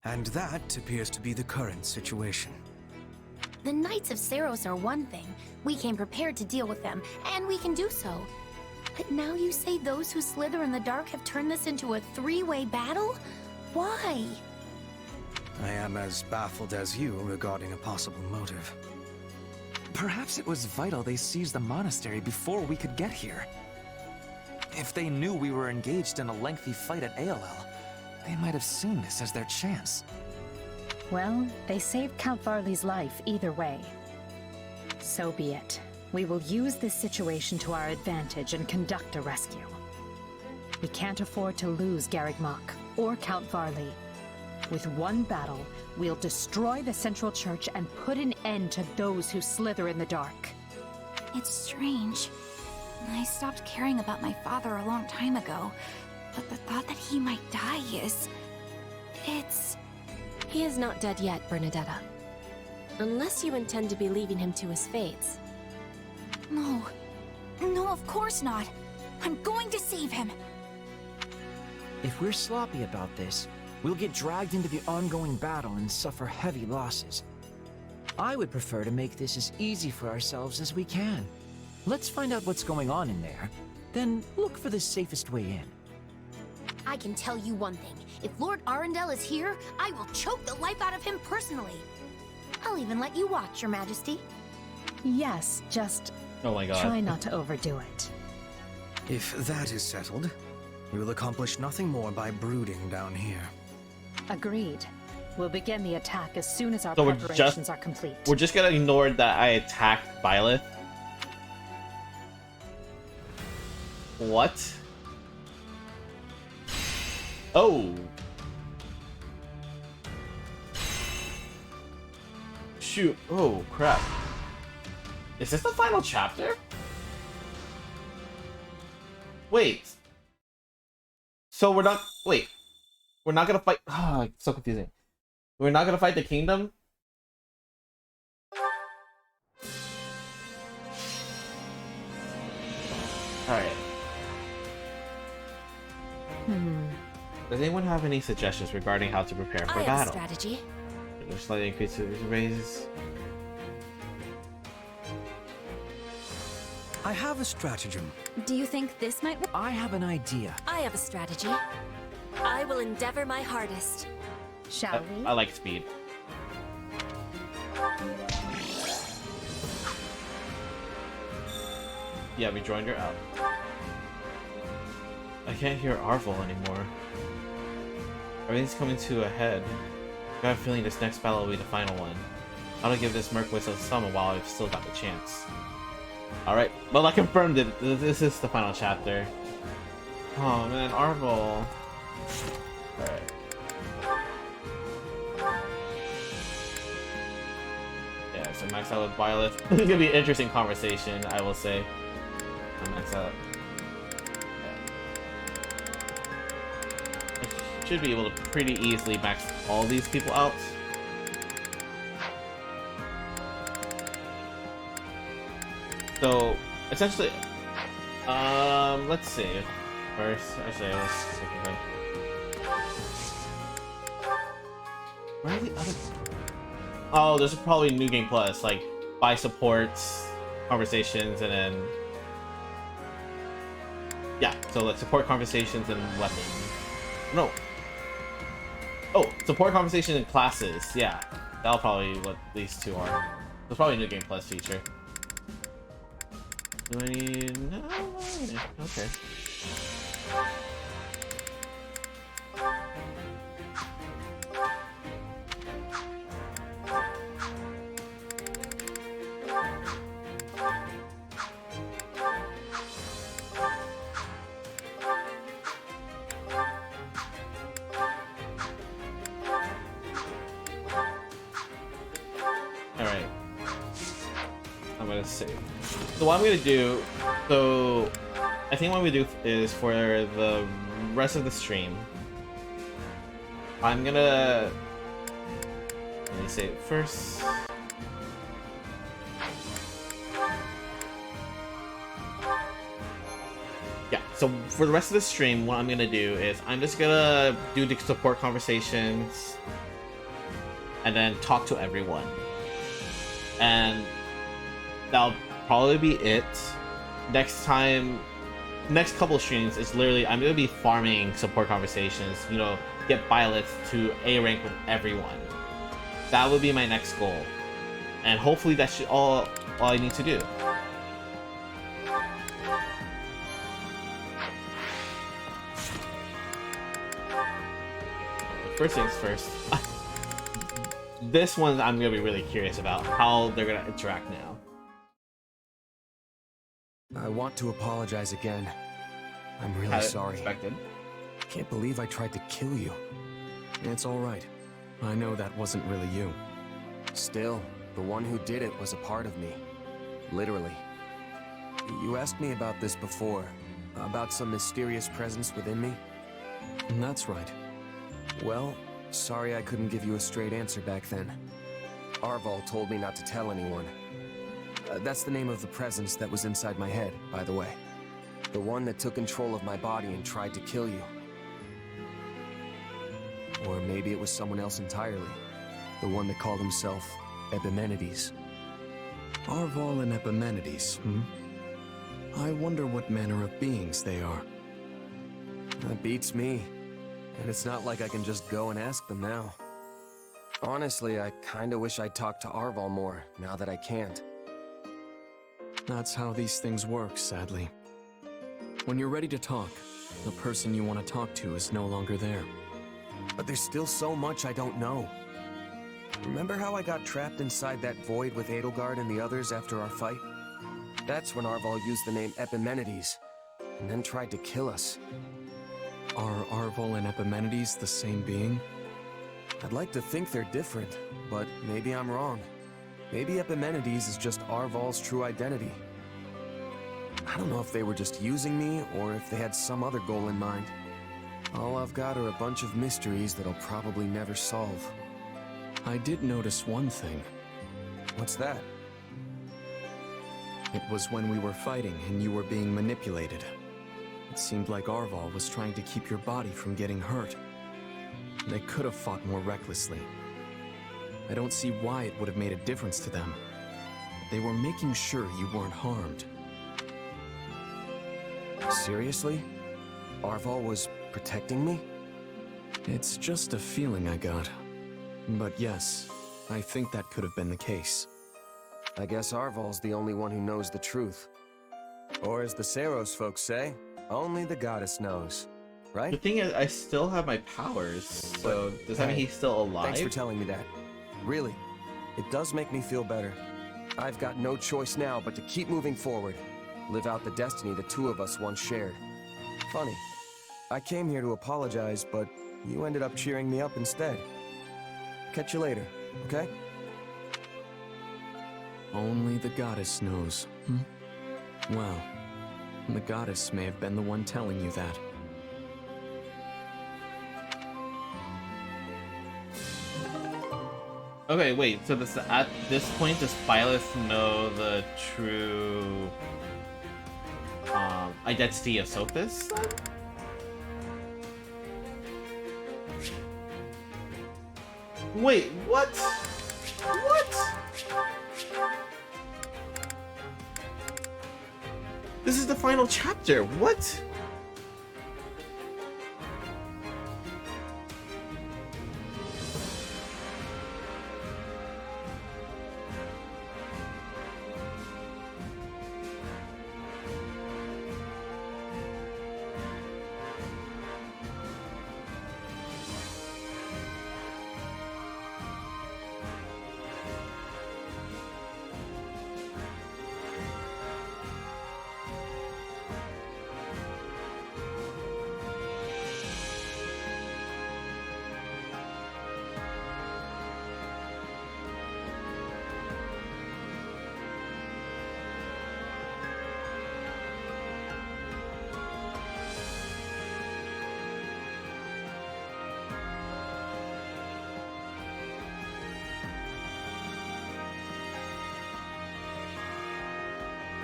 And that appears to be the current situation. The Knights of Seiros are one thing. We came prepared to deal with them, and we can do so. But now you say those who slither in the dark have turned this into a three-way battle? Why? I am as baffled as you regarding a possible motive. Perhaps it was vital they seized the monastery before we could get here. If they knew we were engaged in a lengthy fight at Aelel, they might have seen this as their chance. Well, they saved Count Varley's life either way. So be it. We will use this situation to our advantage and conduct a rescue. We can't afford to lose Garreg Mach or Count Varley. With one battle, we'll destroy the Central Church and put an end to those who slither in the dark. It's strange. I stopped caring about my father a long time ago, but the thought that he might die is... He is not dead yet, Bernadetta. Unless you intend to be leaving him to his fates. No. No, of course not. I'm going to save him. If we're sloppy about this, We'll get dragged into the ongoing battle and suffer heavy losses. I would prefer to make this as easy for ourselves as we can. Let's find out what's going on in there, then look for the safest way in. I can tell you one thing. If Lord Arundel is here, I will choke the life out of him personally. I'll even let you watch, Your Majesty. Yes, just oh my God. Try not to overdo it. If that is settled, we will accomplish nothing more by brooding down here. Agreed. We'll begin the attack as soon as our So preparations are complete. We're just gonna ignore that I attacked Byleth. What? Oh. Shoot. Oh, crap. Is this the final chapter? Wait. So we're not... Wait. We're not gonna fight... Oh, it's so confusing. We're not gonna fight the kingdom? Alright. Does anyone have any suggestions regarding how to prepare for I have battle? a strategy. Slightly increase the raises. I have a stratagem. Do you think this might work? I have an idea. I have a strategy. I will endeavor my hardest. Shall we? I like speed. Yeah, we joined her out. I can't hear Arvel anymore. Everything's coming to a head. I have a feeling this next battle will be the final one. I don't give this Merkwist a summon while I've still got the chance. Alright, well I confirmed it. This is the final chapter. Oh man, Arvel. Alright. Yeah, so max out with Byleth. It's gonna be an interesting conversation, I will say. I'm max out. I should be able to pretty easily max all these people out. So, essentially, let's see. First, actually, let's take a look. Where are the other? Oh, there's probably New Game Plus, like buy supports, conversations, and then yeah. So like support conversations and weapons. No. Oh, support conversations and classes. Yeah, that'll probably what these two are. There's probably a New Game Plus feature. Do I need... No, okay. Alright. I'm gonna save. So what I'm gonna do, so I think what we do is for the rest of the stream, I'm gonna, let me save it first. Yeah, so for the rest of the stream, what I'm gonna do is I'm just gonna do the support conversations and then talk to everyone. And that'll probably be it. Next time, next couple streams is literally I'm gonna be farming support conversations, you know, get Byleth to A rank with everyone. That would be my next goal, and hopefully that's all I need to do. First things first. This one I'm gonna be really curious about how they're gonna interact now. I want to apologize again. I'm really sorry. Expected. Can't believe I tried to kill you. It's all right. I know that wasn't really you. Still, the one who did it was a part of me. Literally. You asked me about this before, about some mysterious presence within me? That's right. Well, sorry I couldn't give you a straight answer back then. Arval told me not to tell anyone. That's the name of the presence that was inside my head, by the way. The one that took control of my body and tried to kill you. Or maybe it was someone else entirely. The one that called himself Epimenides. Arval and Epimenides, I wonder what manner of beings they are. That beats me. And it's not like I can just go and ask them now. Honestly, I kinda wish I'd talked to Arval more, now that I can't. That's how these things work, sadly. When you're ready to talk, the person you want to talk to is no longer there. But there's still so much I don't know. Remember how I got trapped inside that void with Edelgard and the others after our fight? That's when Arval used the name Epimenides, and then tried to kill us. Are Arval and Epimenides the same being? I'd like to think they're different, but maybe I'm wrong. Maybe Epimenides is just Arval's true identity. I don't know if they were just using me, or if they had some other goal in mind. All I've got are a bunch of mysteries that I'll probably never solve. I did notice one thing. What's that? It was when we were fighting and you were being manipulated. It seemed like Arval was trying to keep your body from getting hurt. They could have fought more recklessly. I don't see why it would have made a difference to them. They were making sure you weren't harmed. Seriously? Arval was protecting me? It's just a feeling I got. But yes, I think that could have been the case. I guess Arval's the only one who knows the truth. Or as the Saros folks say, only the goddess knows. Right? The thing is, I still have my powers, so does that mean he's still alive? Thanks for telling me that. Really, it does make me feel better. I've got no choice now but to keep moving forward. Live out the destiny the two of us once shared. Funny, I came here to apologize, but you ended up cheering me up instead. Catch you later, okay? Only the goddess knows. Well, the goddess may have been the one telling you that. Okay, wait, so this, at this point, does Phyllis know the true identity of Sophis? Wait, what? What? This is the final chapter, what?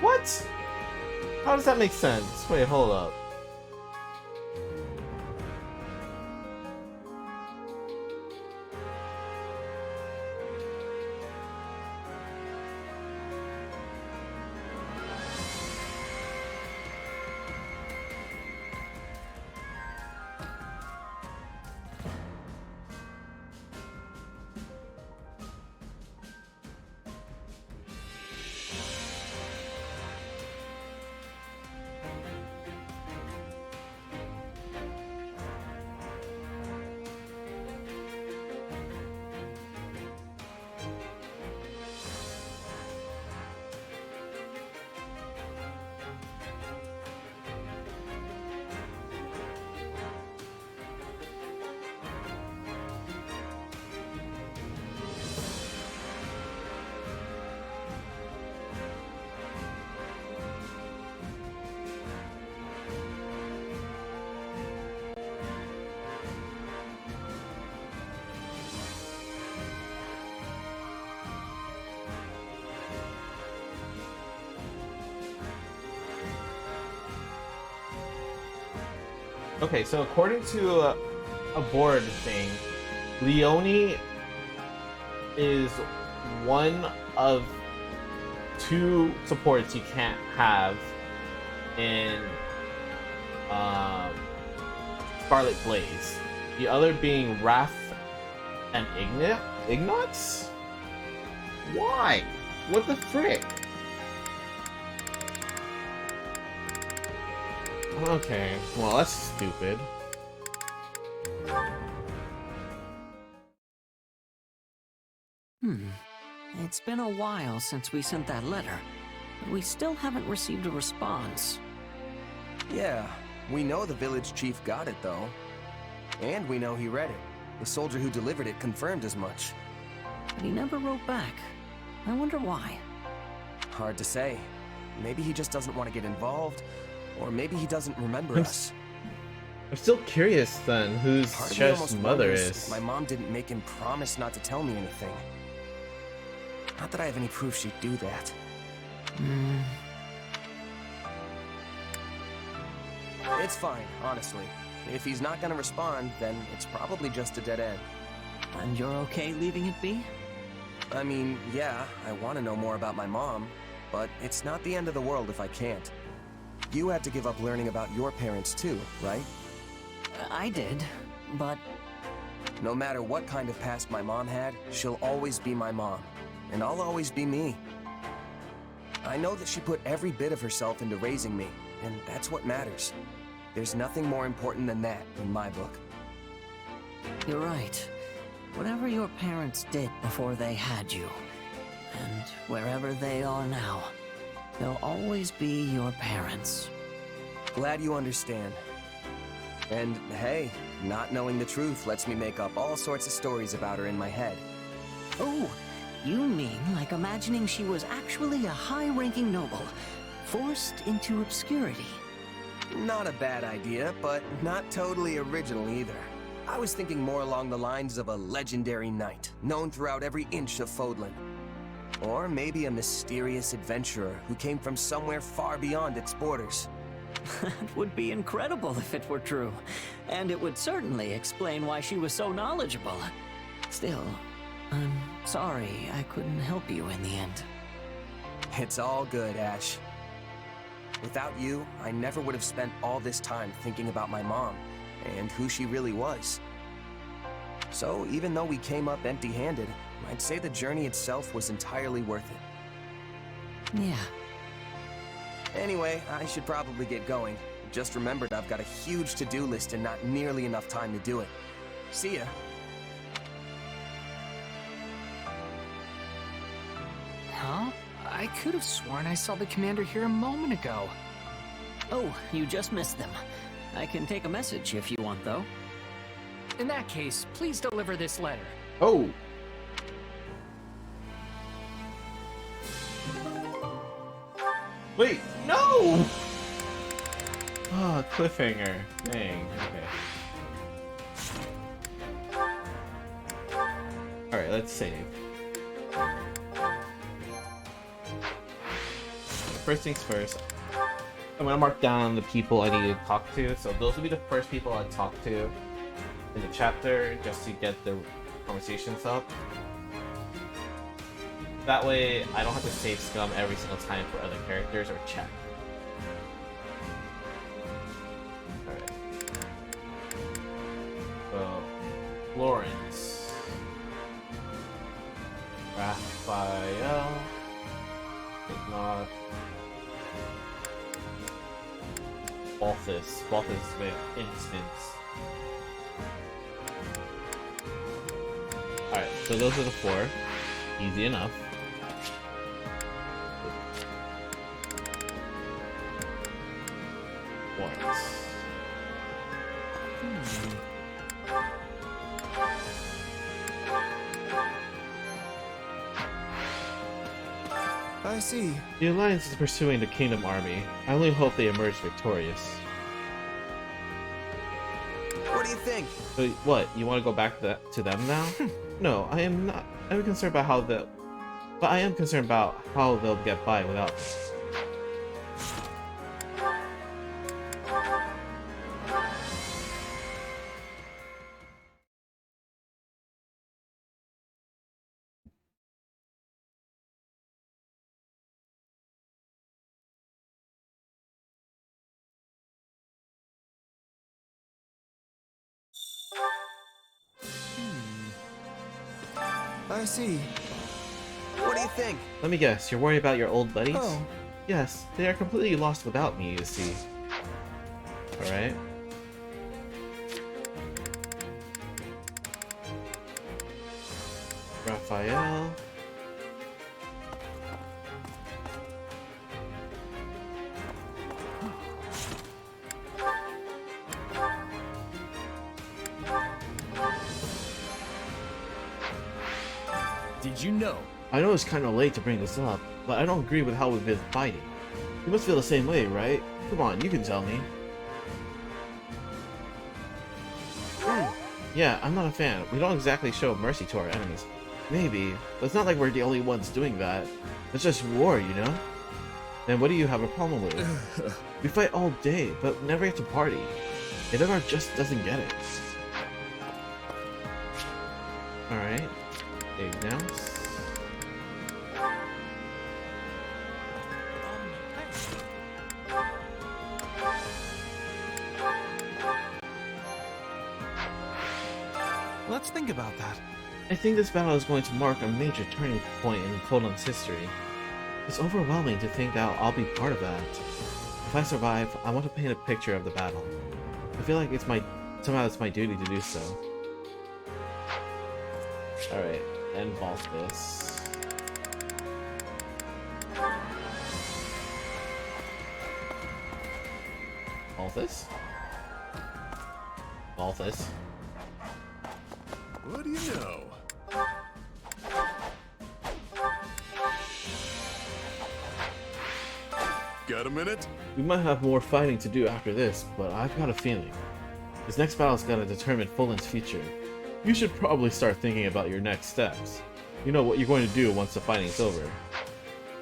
What? How does that make sense? Wait, hold up. Okay, so according to a board thing, Leone is one of 2 supports you can't have in Scarlet Blaze. The other being Wrath and Ignots? Why? What the frick? Okay, well that's stupid. It's been a while since we sent that letter. We still haven't received a response. Yeah, we know the village chief got it though. And we know he read it. The soldier who delivered it confirmed as much. But he never wrote back. I wonder why. Hard to say. Maybe he just doesn't want to get involved, or maybe he doesn't remember us. I'm still curious then whose Part of me Chef's almost mother wonders is. if my mom didn't make him promise not to tell me anything. Not that I have any proof she'd do that. It's fine, honestly. If he's not gonna respond, then it's probably just a dead end. And you're okay leaving it be? I mean, yeah, I want to know more about my mom, but it's not the end of the world if I can't. You had to give up learning about your parents too, right? I did, but... No matter what kind of past my mom had, she'll always be my mom, and I'll always be me. I know that she put every bit of herself into raising me, and that's what matters. There's nothing more important than that in my book. You're right. Whatever your parents did before they had you, and wherever they are now, they'll always be your parents. Glad you understand. And hey, not knowing the truth lets me make up all sorts of stories about her in my head. Oh, you mean like imagining she was actually a high-ranking noble, forced into obscurity? Not a bad idea, but not totally original either. I was thinking more along the lines of a legendary knight, known throughout every inch of Fodlan. Or maybe a mysterious adventurer who came from somewhere far beyond its borders. That would be incredible if it were true, and it would certainly explain why she was so knowledgeable. Still, I'm sorry I couldn't help you in the end. It's all good, Ash. Without you, I never would have spent all this time thinking about my mom, and who she really was. So even though we came up empty-handed, I'd say the journey itself was entirely worth it. Yeah. Anyway, I should probably get going. Just remembered I've got a huge to-do list and not nearly enough time to do it. See ya. Huh? I could have sworn I saw the commander here a moment ago. Oh, you just missed them. I can take a message if you want, though. In that case, please deliver this letter. Oh! Wait, no! Oh, cliffhanger. Dang, okay. Alright, let's save. First things first, I'm gonna mark down the people I need to talk to. So those will be the first people I talk to in the chapter, just to get the conversations up. That way, I don't have to save scum every single time for other characters or chat. Alright. So, Florence. Raphael. Ignat. Balthus. Balthus with instance. Alright, so those are the 4. Easy enough. Once. I see. The Alliance is pursuing the Kingdom Army. I only hope they emerge victorious. What do you think? So, what? You want to go back to them now? No, I am not. I'm concerned about how but I am concerned about how they'll get by without me. I see. What do you think? Let me guess, you're worried about your old buddies? Oh. Yes, they are completely lost without me, you see. Alright. Raphael. Did you know? I know it's kind of late to bring this up, but I don't agree with how we've been fighting. You must feel the same way, right? Come on, you can tell me. Yeah, I'm not a fan. We don't exactly show mercy to our enemies. Maybe, but it's not like we're the only ones doing that. It's just war, you know? Then what do you have a problem with? We fight all day, but never get to party. Edelgard just doesn't get it. Alright. Ignace. Let's think about that. I think this battle is going to mark a major turning point in Fodlan's history. It's overwhelming to think that I'll be part of that. If I survive, I want to paint a picture of the battle. I feel like somehow it's my duty to do so. Alright, and vault this. Vault this? Vault this. What do you know? Got a minute? We might have more fighting to do after this, but I've got a feeling. This next battle's gonna determine Fodlan's future. You should probably start thinking about your next steps. You know what you're going to do once the fighting's over.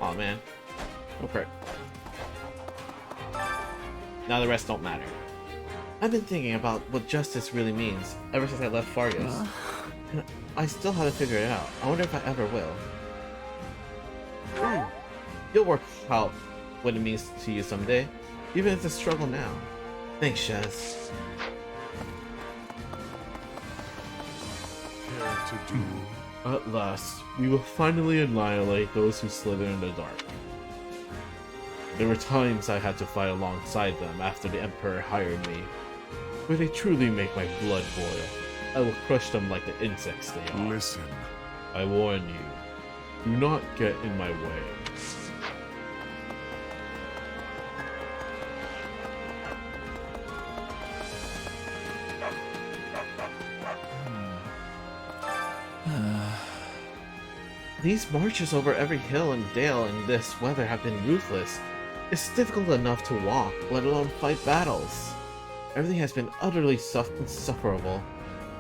Aw, man. Okay. Now the rest don't matter. I've been thinking about what justice really means ever since I left Fargus. And I still haven't figured it out. I wonder if I ever will. You'll work out what it means to you someday, even if it's a struggle now. Thanks, Shaz. At last, we will finally annihilate those who slither in the dark. There were times I had to fight alongside them after the Emperor hired me, where they truly make my blood boil. I will crush them like the insects they are. Listen. I warn you, do not get in my way. These marches over every hill and dale in this weather have been ruthless. It's difficult enough to walk, let alone fight battles. Everything has been utterly insufferable,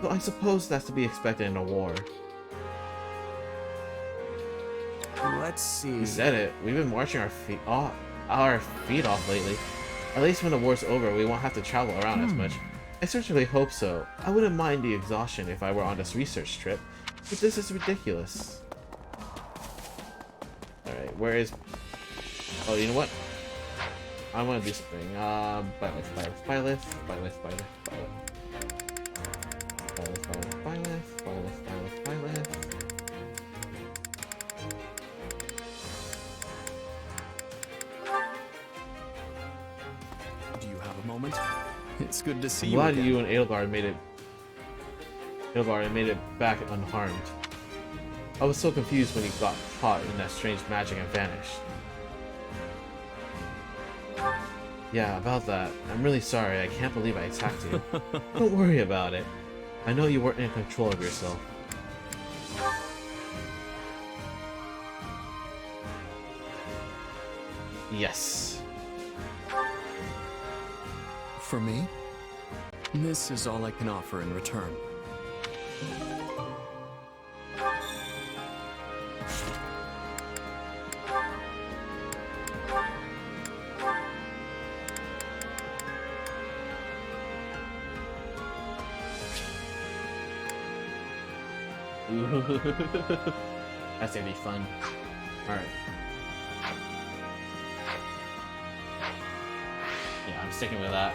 though I suppose that's to be expected in a war. Let's see. You said it. We've been marching our feet off lately. At least when the war's over, we won't have to travel around as much. I certainly hope so. I wouldn't mind the exhaustion if I were on this research trip, but this is ridiculous. Alright, where is... Oh, you know what? I want to do something. Buy list. Do you have a moment? It's good to see I'm you glad again. you and Edelgard made it back unharmed. I was so confused when you got caught in that strange magic and vanished. Yeah, about that. I'm really sorry. I can't believe I attacked you. Don't worry about it. I know you weren't in control of yourself. Yes. For me, this is all I can offer in return. That's gonna be fun. Alright. Yeah, I'm sticking with that.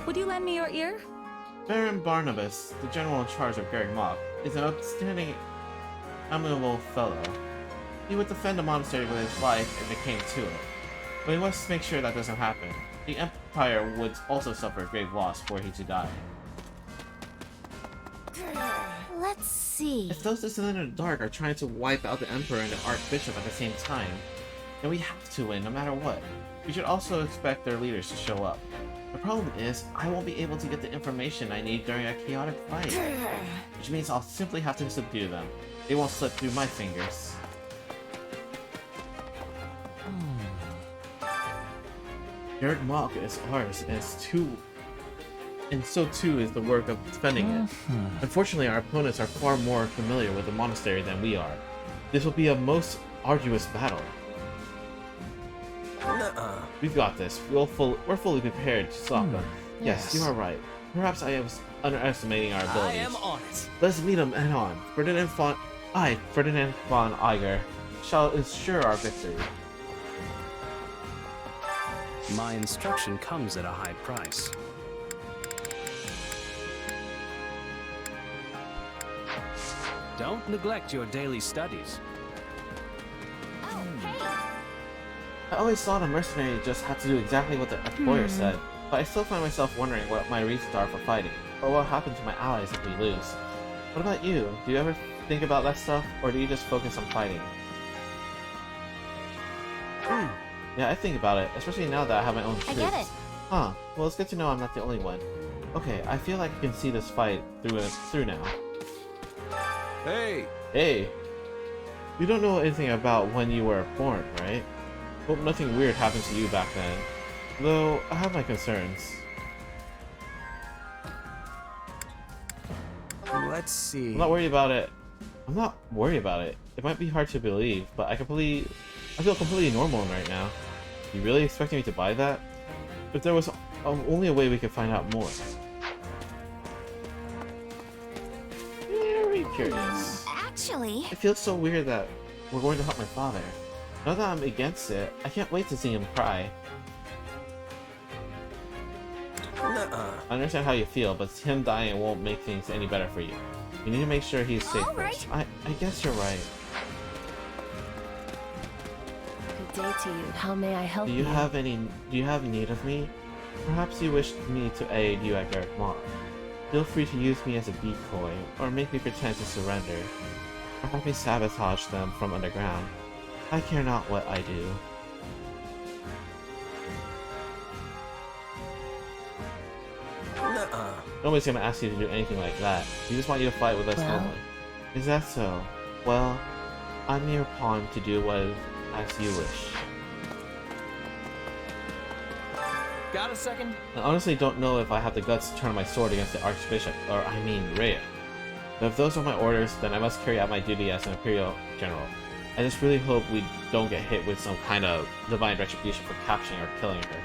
Would you lend me your ear? Baron Barnabas, the general in charge of Garrick Mach, is an outstanding, amiable fellow. He would defend the monastery with his life if it came to it, but he wants to make sure that doesn't happen. The Empire would also suffer a grave loss were he to die. Let's see. If those descended in the dark are trying to wipe out the Emperor and the Archbishop at the same time, then we have to win no matter what. We should also expect their leaders to show up. The problem is, I won't be able to get the information I need during a chaotic fight, which means I'll simply have to subdue them. They won't slip through my fingers. Garrick Mach is ours, and so too is the work of defending it. Unfortunately, our opponents are far more familiar with the monastery than we are. This will be a most arduous battle. We've got this. We're fully prepared to stop them. Yes, you are right. Perhaps I was underestimating our abilities. I am on it. Let's meet them head on. Ferdinand von Eiger, shall ensure our victory. My instruction comes at a high price. Don't neglect your daily studies. I always thought a mercenary just had to do exactly what the employer said, but I still find myself wondering what my reasons are for fighting, or what happens to my allies if we lose. What about you? Do you ever think about that stuff, or do you just focus on fighting? Yeah, I think about it, especially now that I have my own troops. I get it. Huh, well it's good to know I'm not the only one. Okay, I feel like I can see this fight through now. Hey! Hey! You don't know anything about when you were born, right? Hope nothing weird happened to you back then. Though, I have my concerns. Let's see. I'm not worried about it. I'm not worried about it. It might be hard to believe, but I feel completely normal right now. You really expecting me to buy that? If there was only a way we could find out more. Very curious. Actually... It feels so weird that we're going to help my father. Now that I'm against it, I can't wait to see him cry. I understand how you feel, but him dying won't make things any better for you. You need to make sure he's safe first. I guess you're right. Good day to you. How may I help you? Do you have need of me? Perhaps you wish me to aid you at Garrick Mach. Feel free to use me as a decoy, or make me pretend to surrender. Or have me sabotage them from underground. I care not what I do. Nobody's gonna ask you to do anything like that. We just want you to fight with us normally. Is that so? Well, I'm your pawn to do what as you wish. Got a second? I honestly don't know if I have the guts to turn my sword against the Archbishop, or I mean Rhea. But if those are my orders, then I must carry out my duty as an Imperial General. I just really hope we don't get hit with some kind of divine retribution for capturing or killing her.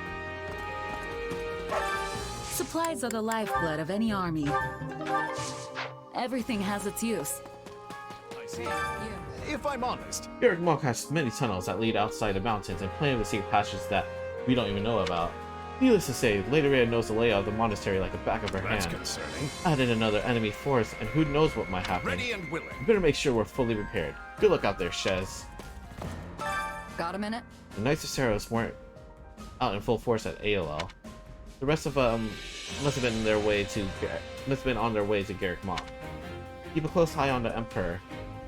Supplies are the lifeblood of any army. Everything has its use. I see. If I'm honest. Garrick Mach has many tunnels that lead outside the mountains and plenty of secret passages that we don't even know about. Needless to say, Lady Rhea knows the layout of the monastery like the back of her hand. That's concerning. Add in another enemy force, and who knows what might happen. Ready and willing. We better make sure we're fully prepared. Good luck out there, Shez. Got a minute? The Knights of Saros weren't out in full force at ALL. The rest of them must have been on their way to Garrick Mach. Keep a close eye on the Emperor.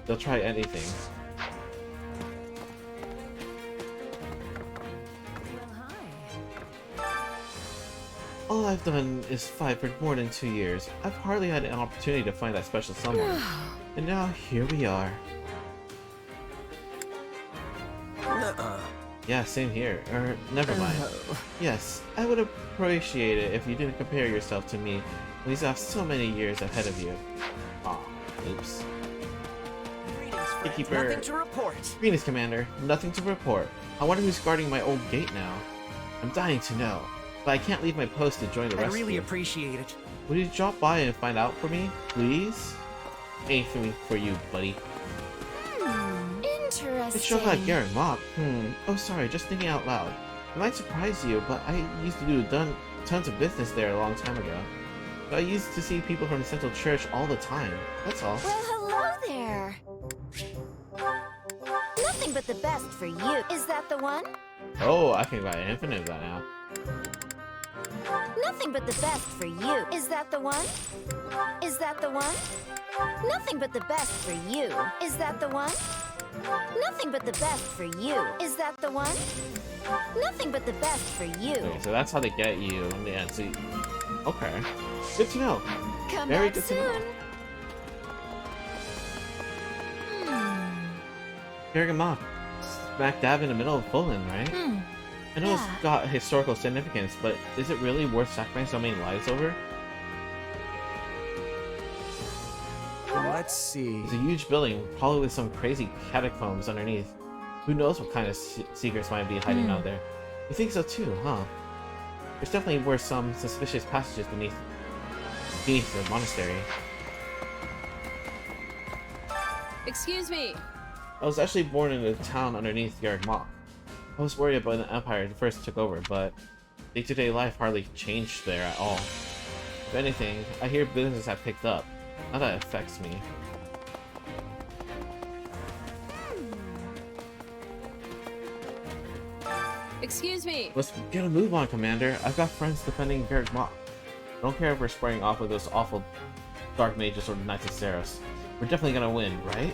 They'll try anything. All I've done is fight for more than 2 years. I've hardly had an opportunity to find that special someone. And now, here we are. Yeah, same here. Never mind. Yes, I would appreciate it if you didn't compare yourself to me, when you have so many years ahead of you. Aw, oops. Gatekeeper. Nothing to report. Greetings, Commander. Nothing to report. I wonder who's guarding my old gate now. I'm dying to know, but I can't leave my post to join the rescue. I really appreciate it. Would you drop by and find out for me, please? Anything for you, buddy. Interesting. It's sure like Garrick Mach. Oh, sorry, just thinking out loud. It might surprise you, but I used to do tons of business there a long time ago. I used to see people from the Central Church all the time. That's all. Well, hello there. Nothing but the best for you. Is that the one? Oh, I can buy infinite of that now. Nothing but the best for you. Is that the one? Is that the one? Nothing but the best for you. Is that the one? Nothing but the best for you. Is that the one? Nothing but the best for you. Okay, so that's how they get you in the end. So okay. Good to know. Come Very back good soon. to know. Garrick Mach, smack dab in the middle of Poland, right? I know it's got historical significance, but is it really worth sacrificing so many lives over? Let's see. It's a huge building, probably with some crazy catacombs underneath. Who knows what kind of secrets might be hiding out there? You think so too, huh? There's definitely were some suspicious passages beneath the monastery. Excuse me. I was actually born in a town underneath Garrick Mach. I was worried about the Empire first took over, but day-to-day life hardly changed there at all. If anything, I hear business have picked up. Not that it affects me. Excuse me. Let's get a move on, Commander. I've got friends defending Garrick Mach. I don't care if we're squaring off with those awful Dark Mages or the Knights of Saros. We're definitely gonna win, right?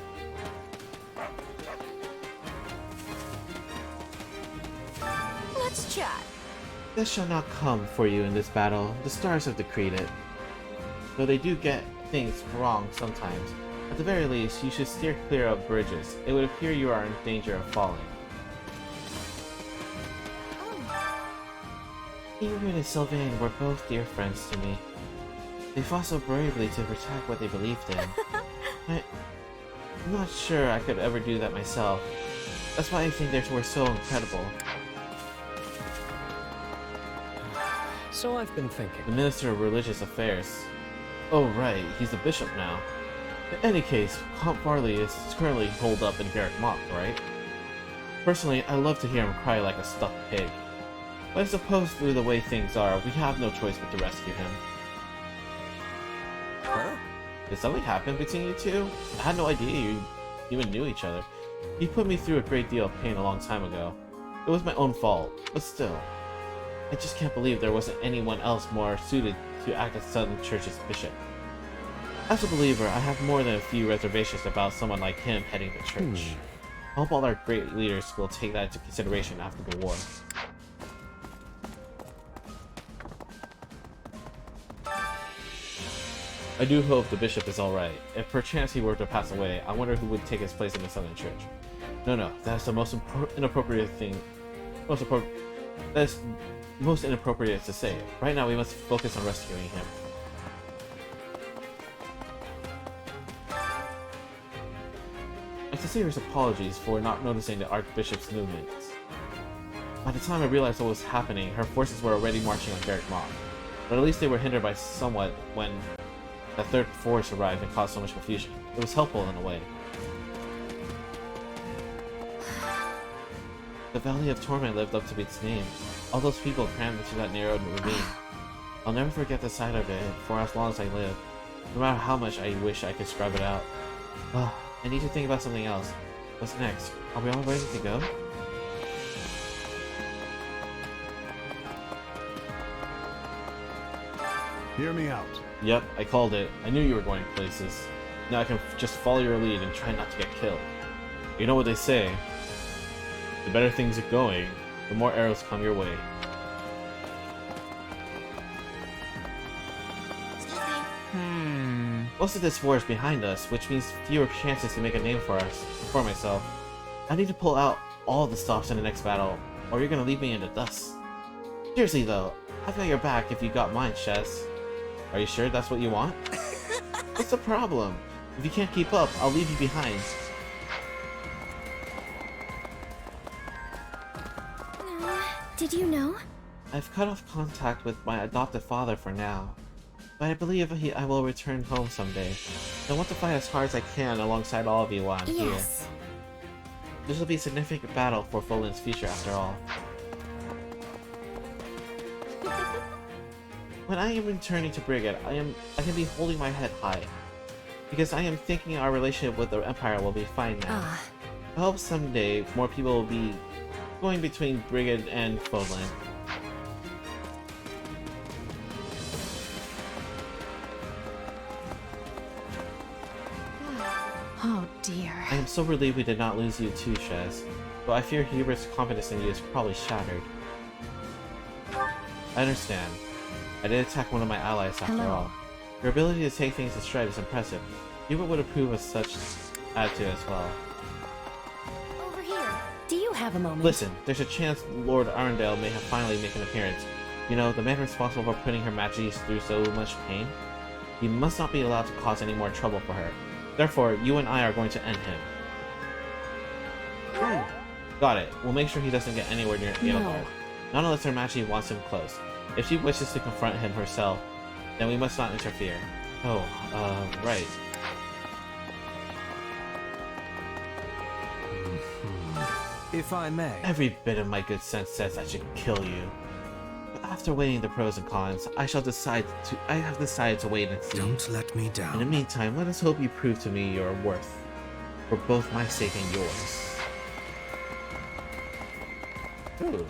Let's chat. This shall not come for you in this battle. The stars have decreed it. Though they do get things wrong sometimes, at the very least, you should steer clear of bridges. It would appear you are in danger of falling. Ingrid and Sylvain were both dear friends to me. They fought so bravely to protect what they believed in. I'm not sure I could ever do that myself. That's why I think they were so incredible. So I've been thinking. The Minister of Religious Affairs. Oh right, he's the bishop now. In any case, Count Farley is currently holed up in Garrick Mach, right? Personally, I love to hear him cry like a stuck pig. But I suppose through the way things are, we have no choice but to rescue him. Huh? Did something happen between you two? I had no idea you even knew each other. You put me through a great deal of pain a long time ago. It was my own fault, but still. I just can't believe there wasn't anyone else more suited to act as Southern Church's bishop. As a believer, I have more than a few reservations about someone like him heading the church. I hope all our great leaders will take that into consideration after the war. I do hope the bishop is alright. If perchance he were to pass away, I wonder who would take his place in the Southern Church. No, that's the most inappropriate thing. That's most inappropriate to say. Right now we must focus on rescuing him. My sincerest apologies for not noticing the Archbishop's movements. By the time I realized what was happening, her forces were already marching on Garrick Mach. But at least they were hindered by somewhat when the third force arrived and caused so much confusion. It was helpful in a way. The Valley of Torment lived up to its name. All those people crammed into that narrow ravine. I'll never forget the sight of it for as long as I live, no matter how much I wish I could scrub it out. I need to think about something else. What's next? Are we all ready to go? Hear me out. Yep, I called it. I knew you were going places. Now I can just follow your lead and try not to get killed. You know what they say. The better things are going, the more arrows come your way. Most of this war is behind us, which means fewer chances to make a name for myself. I need to pull out all the stops in the next battle, or you're gonna leave me in the dust. Seriously though, I've got your back if you got mine, Chess. Are you sure that's what you want? What's the problem? If you can't keep up, I'll leave you behind. Did you know? I've cut off contact with my adopted father for now, but I believe I will return home someday. I want to fight as hard as I can alongside all of you while I'm here. This will be a significant battle for Folin's future after all. When I am returning to Brigade, I can be holding my head high. Because I am thinking our relationship with the Empire will be fine now. I hope someday more people will be going between Brigade and Foeland. Oh dear. I am so relieved we did not lose you too, Shez. Though I fear Hubert's confidence in you is probably shattered. I understand. I did attack one of my allies after all. Your ability to take things in stride is impressive. Hubert would approve of such attitude as well. Over here. Do you have a moment? Listen, there's a chance Lord Arundel may have finally made an appearance. You know, the man responsible for putting Her Majesty through so much pain. He must not be allowed to cause any more trouble for her. Therefore, you and I are going to end him. Got it. We'll make sure he doesn't get anywhere near Edelgard. Not unless Her Majesty wants him close. If she wishes to confront him herself, then we must not interfere. Oh, right. If I may. Every bit of my good sense says I should kill you. But after weighing the pros and cons, I have decided to wait and see. Don't let me down. In the meantime, let us hope you prove to me your worth. For both my sake and yours. Ooh.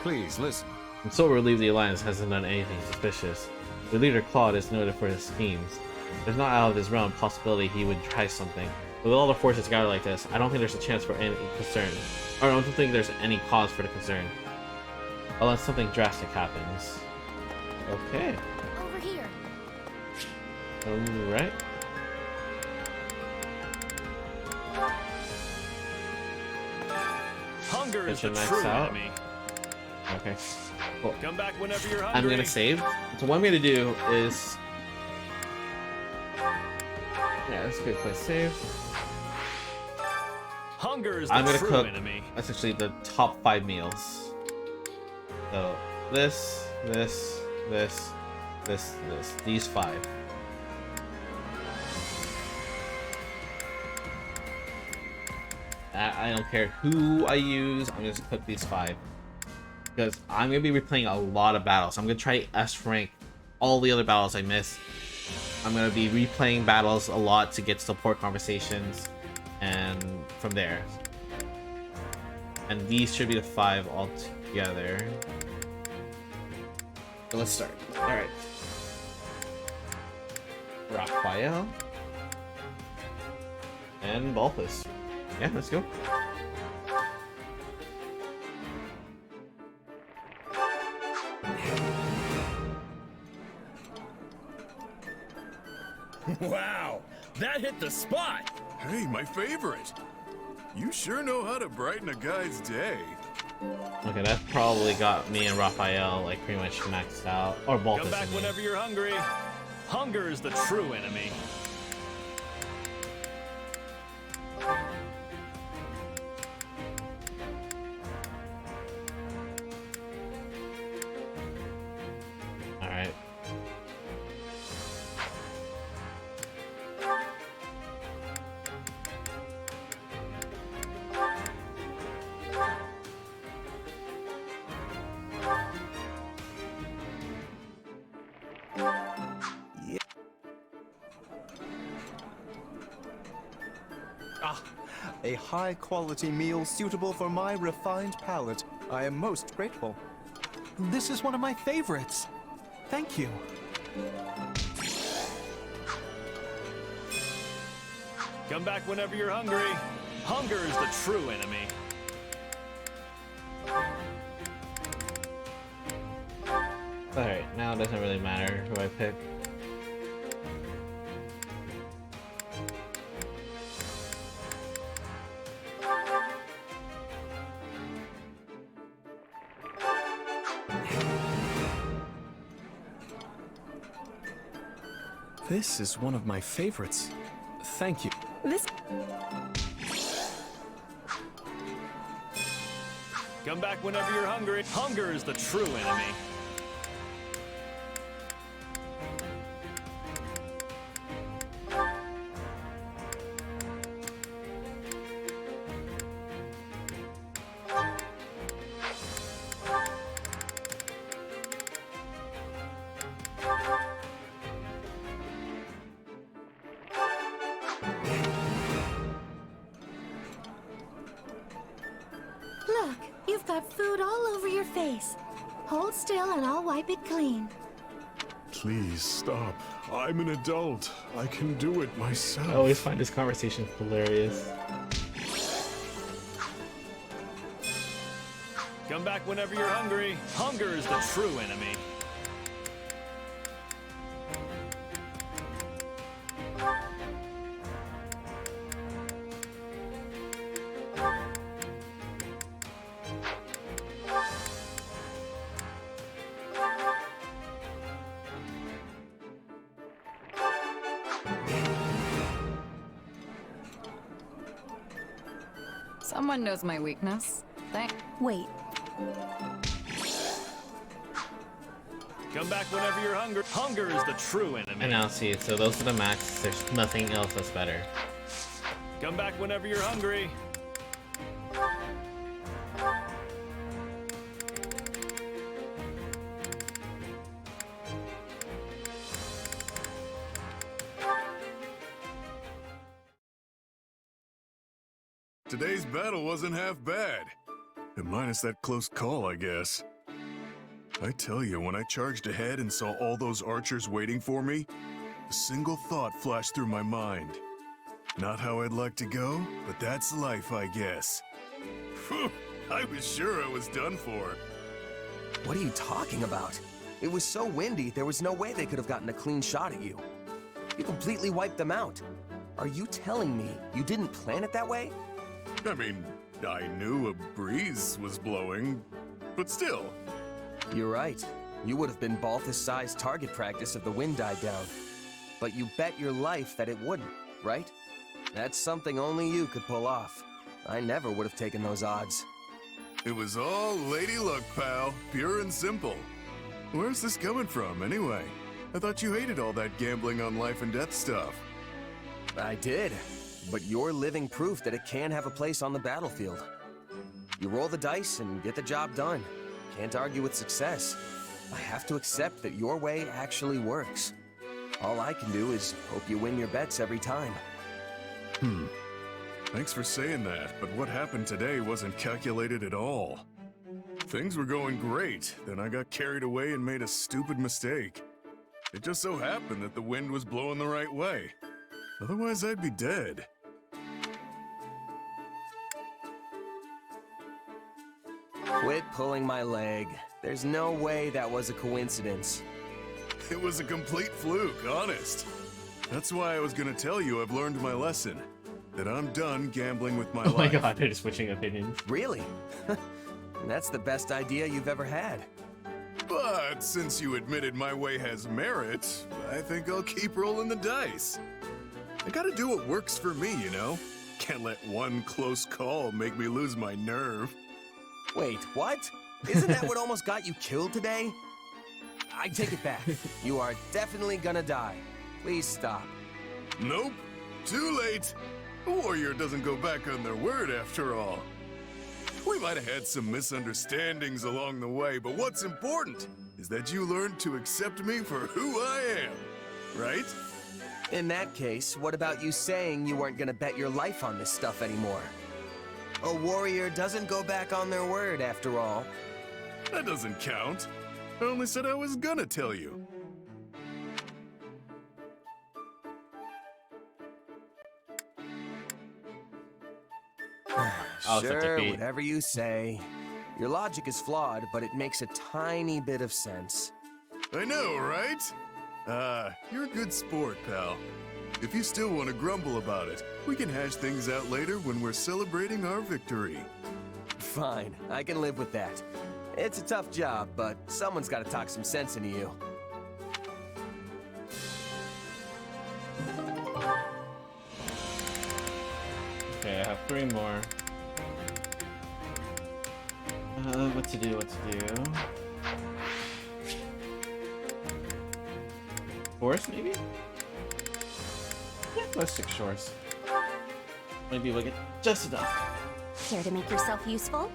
Please, listen. I'm so relieved the Alliance hasn't done anything suspicious. Their leader Claude is noted for his schemes. There's not out of his realm possibility he would try something. With all the forces gathered like this, I don't think there's a chance for any concern. Or I don't think there's any cause for the concern. Unless something drastic happens. Okay. Over here. Alright. Hunger is the max true out. enemy. Okay. Cool. Come back whenever you're hungry. I'm gonna save. So what I'm gonna do is, yeah, that's a good place to save. Hunger is the I'm gonna true cook enemy. essentially the top 5 meals. So this, these 5. I don't care who I use. I'm just gonna cook these 5 because I'm gonna be replaying a lot of battles. I'm gonna try to S rank all the other battles I missed. I'm gonna be replaying battles a lot to get support conversations, and from there. And these should be the 5 all together. So let's start. All right. Raphael and Balthus. Yeah, let's go. Wow, that hit the spot. Hey, my favorite. You sure know how to brighten a guy's day. Okay, that probably got me and Raphael like pretty much maxed out. Or Balthus. Come back whenever you're hungry. Hunger is the true enemy. Alright. Ah, a high-quality meal suitable for my refined palate. I am most grateful. This is one of my favorites. Thank you. Come back whenever you're hungry. Hunger is the true enemy. now, it doesn't really matter who I pick. This is one of my favorites. Thank you. Come back whenever you're hungry. Hunger is the true enemy. Look, you've got food all over your face. Hold still and I'll wipe it clean. Please stop. I'm an adult. I can do it myself. I always find this conversation hilarious. Come back whenever you're hungry. Hunger is the true enemy. Someone knows my weakness. Wait. Come back whenever you're hungry. Hunger is the true enemy. And now see, so those are the max. There's nothing else that's better. Come back whenever you're hungry. Today's battle wasn't half bad. Minus that close call, I guess. I tell you, when I charged ahead and saw all those archers waiting for me, a single thought flashed through my mind. Not how I'd like to go, but that's life, I guess. Phew, I was sure I was done for. What are you talking about? It was so windy, there was no way they could have gotten a clean shot at you. You completely wiped them out. Are you telling me you didn't plan it that way? I mean, I knew a breeze was blowing, but still. You're right. You would have been Balthus-sized target practice if the wind died down. But you bet your life that it wouldn't, right? That's something only you could pull off. I never would have taken those odds. It was all lady luck, pal. Pure and simple. Where's this coming from, anyway? I thought you hated all that gambling on life and death stuff. I did. But you're living proof that it can have a place on the battlefield. You roll the dice and get the job done. Can't argue with success. I have to accept that your way actually works. All I can do is hope you win your bets every time. Thanks for saying that, but what happened today wasn't calculated at all. Things were going great, then I got carried away and made a stupid mistake. It just so happened that the wind was blowing the right way. Otherwise, I'd be dead. Quit pulling my leg. There's no way that was a coincidence. It was a complete fluke, honest. That's why I was gonna tell you I've learned my lesson. That I'm done gambling with my life. Oh my god, they're just switching opinions. Really? That's the best idea you've ever had. But since you admitted my way has merit, I think I'll keep rolling the dice. I gotta do what works for me, you know? Can't let one close call make me lose my nerve. Wait, what? Isn't that what almost got you killed today? I take it back. You are definitely gonna die. Please stop. Nope. Too late. A warrior doesn't go back on their word after all. We might have had some misunderstandings along the way, but what's important is that you learned to accept me for who I am, right? In that case, what about you saying you weren't gonna bet your life on this stuff anymore? A warrior doesn't go back on their word, after all. That doesn't count. I only said I was gonna tell you. Sure, whatever you say. Your logic is flawed, but it makes a tiny bit of sense. I know, right? You're a good sport, pal. If you still want to grumble about it, we can hash things out later when we're celebrating our victory. Fine, I can live with that. It's a tough job, but someone's got to talk some sense into you. Okay, I have 3 more. What to do? Forest, maybe? Yeah, let's stick shores. Maybe we'll get just enough. Care to make yourself useful?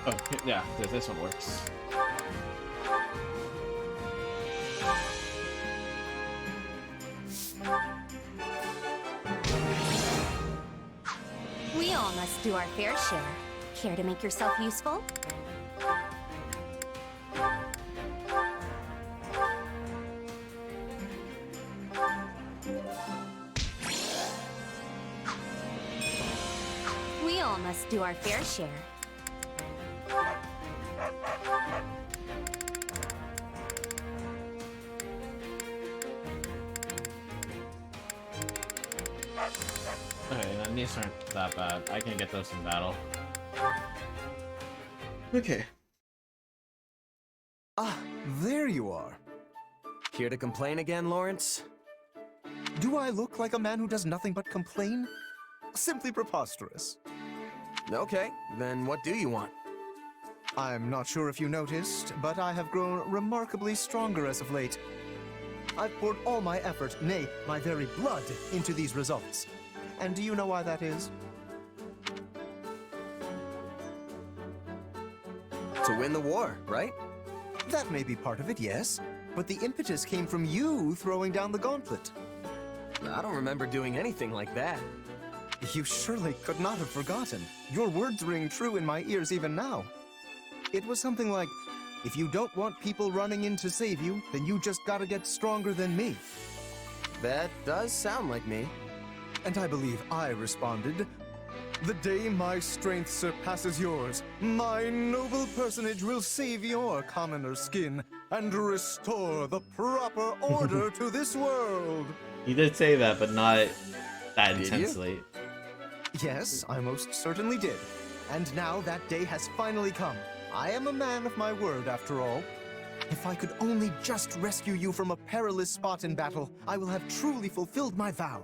Oh, yeah, this one works. We all must do our fair share. Care to make yourself useful? We all must do our fair share. Okay, these aren't that bad. I can get those in battle. Okay. Ah, there you are. Here to complain again, Lawrence? Do I look like a man who does nothing but complain? Simply preposterous. Okay, then what do you want? I'm not sure if you noticed, but I have grown remarkably stronger as of late. I've poured all my effort, nay, my very blood, into these results. And do you know why that is? To win the war, right? That may be part of it, yes. But the impetus came from you throwing down the gauntlet. I don't remember doing anything like that. You surely could not have forgotten. Your words ring true in my ears even now. It was something like, if you don't want people running in to save you, then you just gotta get stronger than me. That does sound like me. And I believe I responded, the day my strength surpasses yours, my noble personage will save your commoner skin and restore the proper order to this world. You did say that, but not that Did intensely. you? Yes, I most certainly did. And now that day has finally come. I am a man of my word, after all. If I could only just rescue you from a perilous spot in battle, I will have truly fulfilled my vow.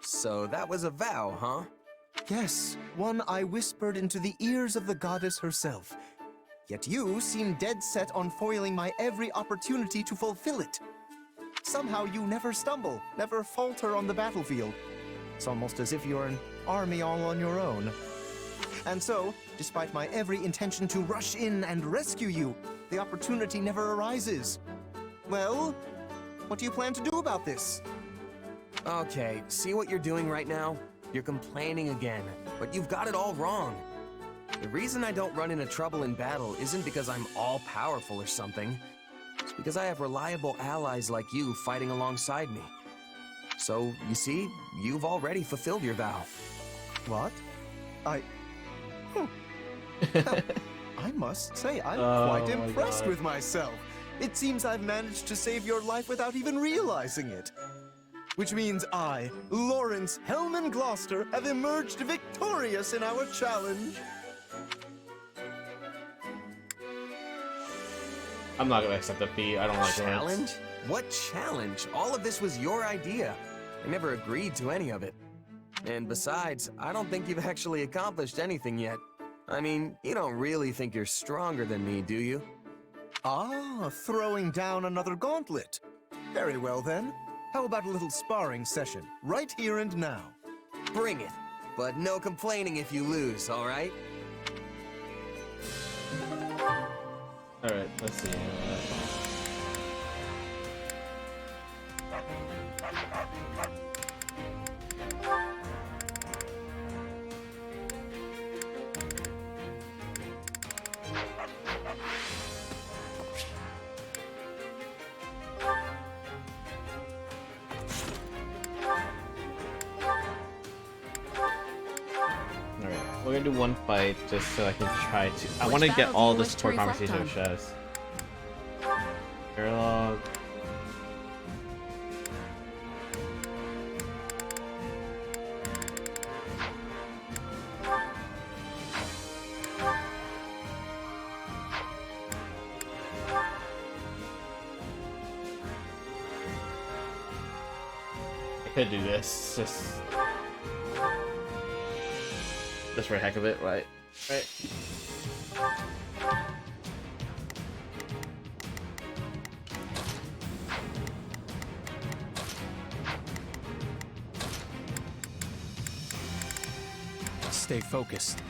So that was a vow, huh? Yes, one I whispered into the ears of the goddess herself. Yet you seem dead set on foiling my every opportunity to fulfill it. Somehow you never stumble, never falter on the battlefield. It's almost as if you're an army all on your own. And so, despite my every intention to rush in and rescue you, the opportunity never arises. Well, what do you plan to do about this? Okay, see what you're doing right now? You're complaining again, but you've got it all wrong. The reason I don't run into trouble in battle isn't because I'm all-powerful or something. It's because I have reliable allies like you fighting alongside me. So, you see, you've already fulfilled your vow. What? I must say, I'm quite impressed with myself. It seems I've managed to save your life without even realizing it. Which means I, Lawrence Hellman Gloucester, have emerged victorious in our challenge. I'm not gonna accept defeat. I don't like Challenge? What challenge? All of this was your idea. I never agreed to any of it. And besides, I don't think you've actually accomplished anything yet. I mean, you don't really think you're stronger than me, do you? Ah, throwing down another gauntlet. Very well then. How about a little sparring session, right here and now? Bring it. But no complaining if you lose, all right? Alright, let's see. do one fight just so I can try to. I want to get all the support conversation with Shaz. Airlog. Could do this just for the heck of it, right? Stay focused.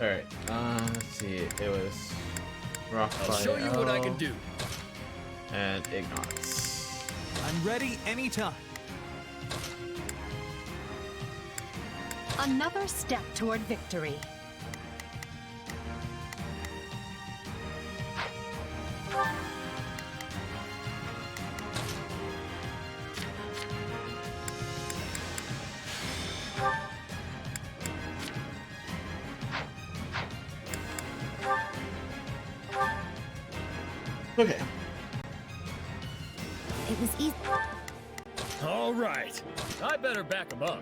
All right. Let's see. It was rock. I'll show you what I can do. And ignorance. I'm ready anytime. Another step toward victory. Okay. It was easy. All right. I better back him up.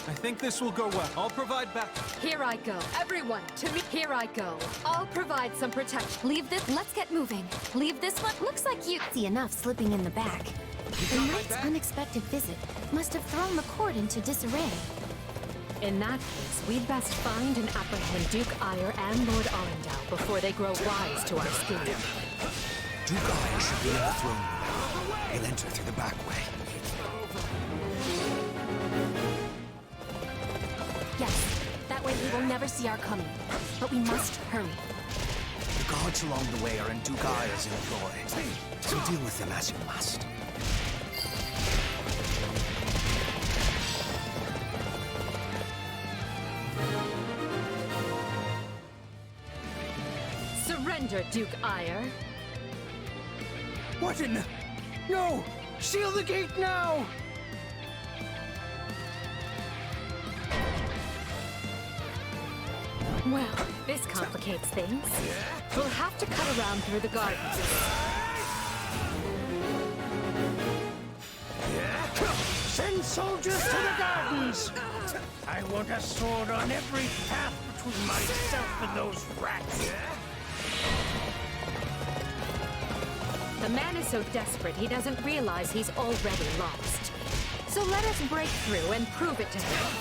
I think this will go well. I'll provide back. Here I go. Everyone, to me. Here I go. I'll provide some protection. Leave this. Let's get moving. Leave this one. Looks like you see enough slipping in the back. The knight's unexpected visit must have thrown the court into disarray. In that case, we'd best find and apprehend Duke Ire and Lord Arundel before they grow wise to our scheme. Duke Ire should be in the throne room. He'll enter through the back way. Yes, that way he will never see our coming. But we must hurry. The guards along the way are in Duke Ire's employ, so deal with them as you must. Surrender, Duke Ire. What in the... No! Seal the gate now! Well, this complicates things. We'll have to cut around through the gardens. Send soldiers to the gardens! I want a sword on every path between myself and those rats. The man is so desperate he doesn't realize he's already lost. So let us break through and prove it to him.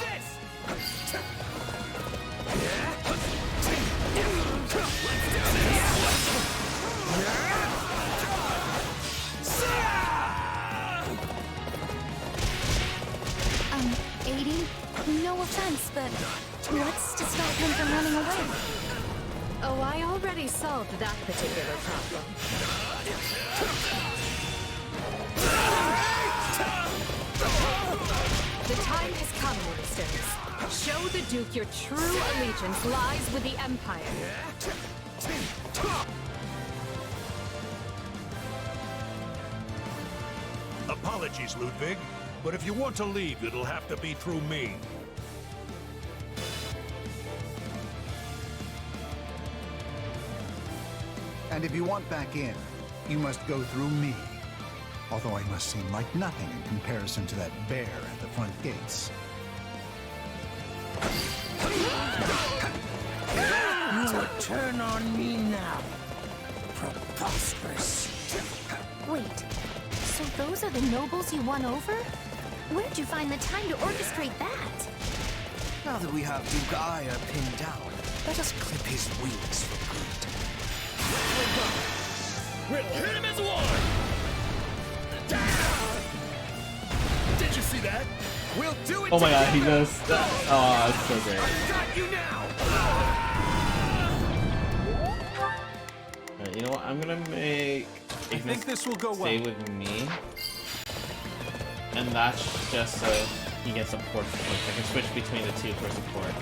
Aiding? No offense, but what's to stop him from running away? Oh, I already solved that particular problem. The time has come, ministers. Show the Duke your true allegiance lies with the Empire. Apologies, Ludwig, but if you want to leave, it'll have to be through me. And if you want back in, you must go through me. Although I must seem like nothing in comparison to that bear at the front gates. You would turn on me now. Preposterous. Wait, so those are the nobles you won over? Where'd you find the time to orchestrate that? Now that we have Duke Ire pinned down, let us clip his wings for good. We'll hit him as one! Did you see that? We'll do it. Oh my god, he does that. Oh, it's so great. Got you now. Alright, you know what? I'm gonna make I think this will go stay well. with me. And that's just so he gets support. I can switch between the two for support.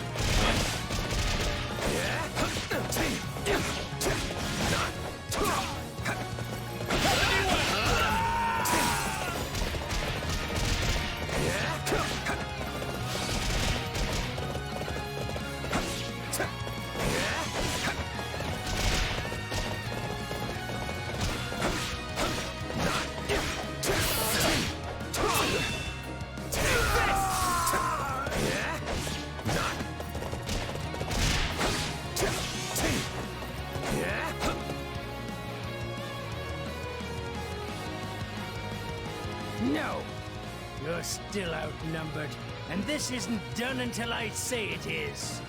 You're still outnumbered, and this isn't done until I say it is.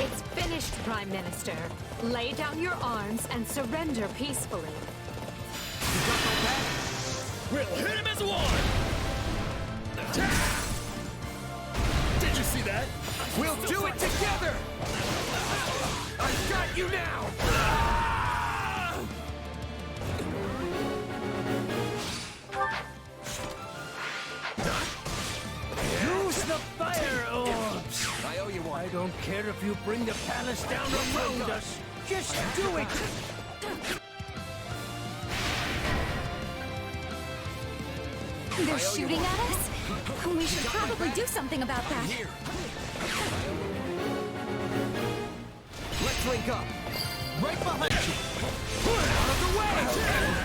It's finished, Prime Minister. Lay down your arms and surrender peacefully. We'll hit him as one! Did you see that? We'll do it together! I've got you now! Use the fire orbs! I owe you one. I don't care if you bring the palace down around us. Just do it! They're shooting at us? We should probably do something about that. Let's link up. Right behind you! Out of the way!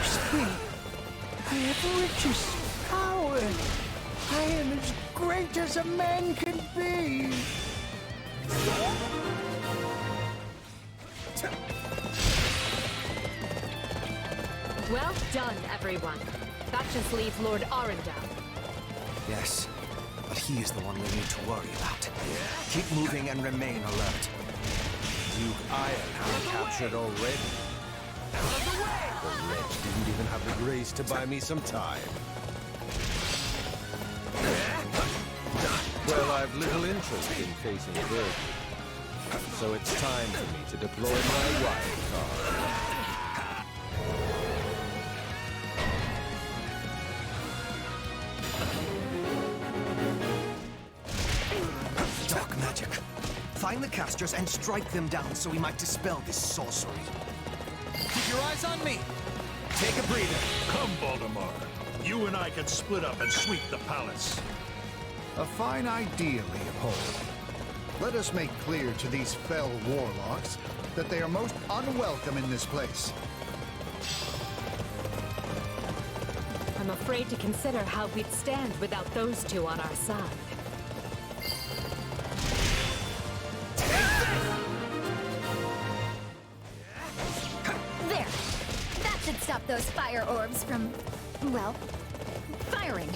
Speed. I have riches, power. I am as great as a man can be. Well done, everyone. That just leaves Lord Arundel. Yes, but he is the one we need to worry about. Keep moving and remain alert. Duke Ironhound captured already. The wretch didn't even have the grace to buy me some time. Well, I've little interest in facing Virgil, so it's time for me to deploy my wild card. Dark magic. Find the casters and strike them down so we might dispel this sorcery. Keep your eyes on me. Take a breather. Come, Voldemort. You and I can split up and sweep the palace. A fine idea, Leopold. Let us make clear to these fell warlocks that they are most unwelcome in this place. I'm afraid to consider how we'd stand without those two on our side. There. That should stop those fire orbs from, well, firing.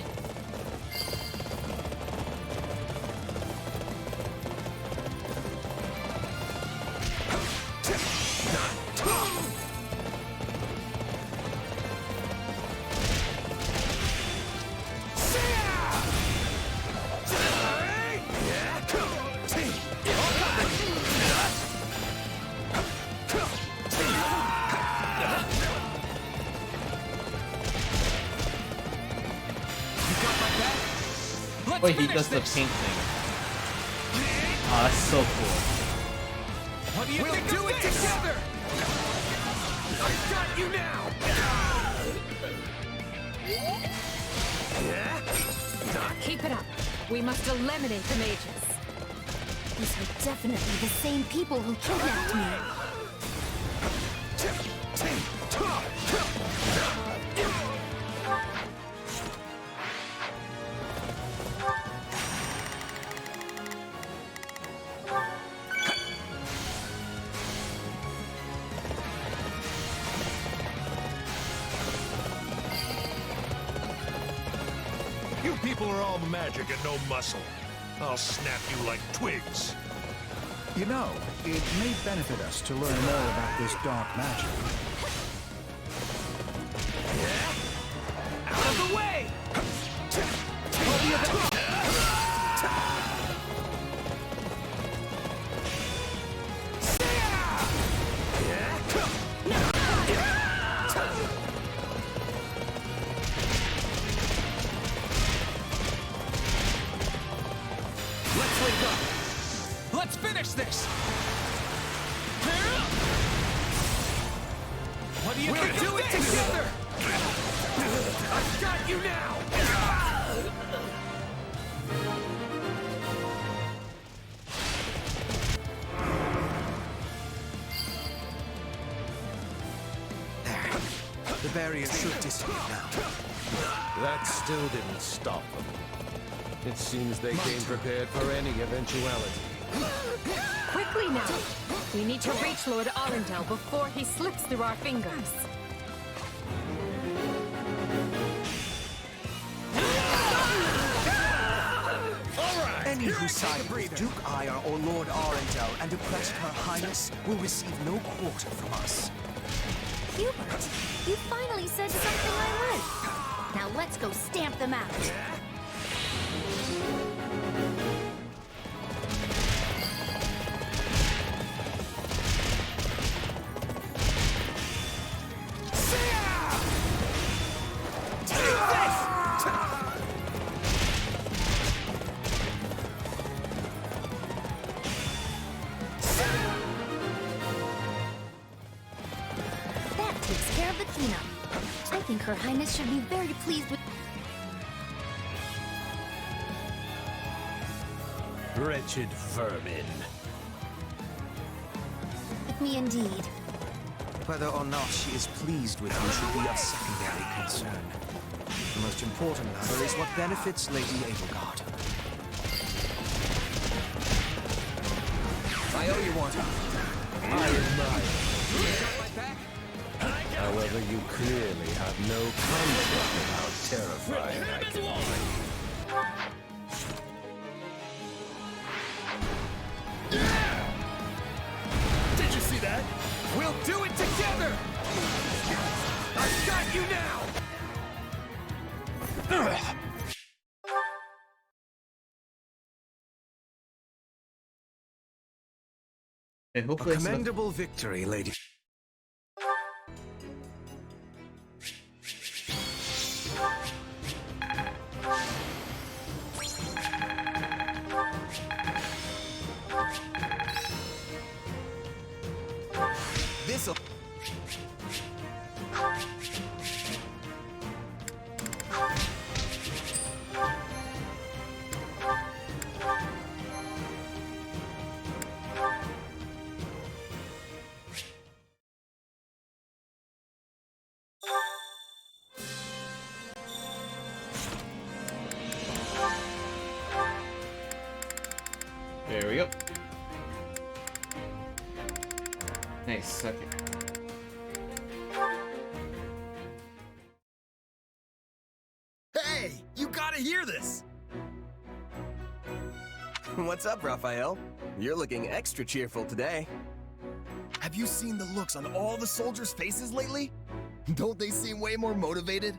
Wait, he does the pink thing. Oh, that's so cool. What do you think do it together! I've got you now! Keep it up. We must eliminate the mages. These are definitely the same people who kidnapped me. You people are all magic and no muscle. I'll snap you like twigs. You know, it may benefit us to learn more about this dark magic. Out of the way! Let's link up. Let's finish this. What do you think? We'll do it together. I've got you now. The barrier should dissipate now. That still didn't stop them. It seems they came prepared for any eventuality. Quickly now! We need to reach Lord Arundel before he slips through our fingers. Any who side with Duke Ire or Lord Arundel and oppress Her Highness will receive no quarter from us. Hubert, you finally said something I like. Now let's go stamp them out. I think Her Highness should be very pleased with... Wretched vermin. With me indeed. Whether or not she is pleased with you should be of secondary concern. The most important matter is what benefits Lady Edelgard. I owe you one. I admire. However, you clearly have no concept of how terrifying I can be. Did you see that? We'll do it together! I've got you now! Okay, hopefully a commendable victory, lady. This'll... There we go. Nice, okay. Hey, you gotta hear this! What's up, Raphael? You're looking extra cheerful today. Have you seen the looks on all the soldiers' faces lately? Don't they seem way more motivated?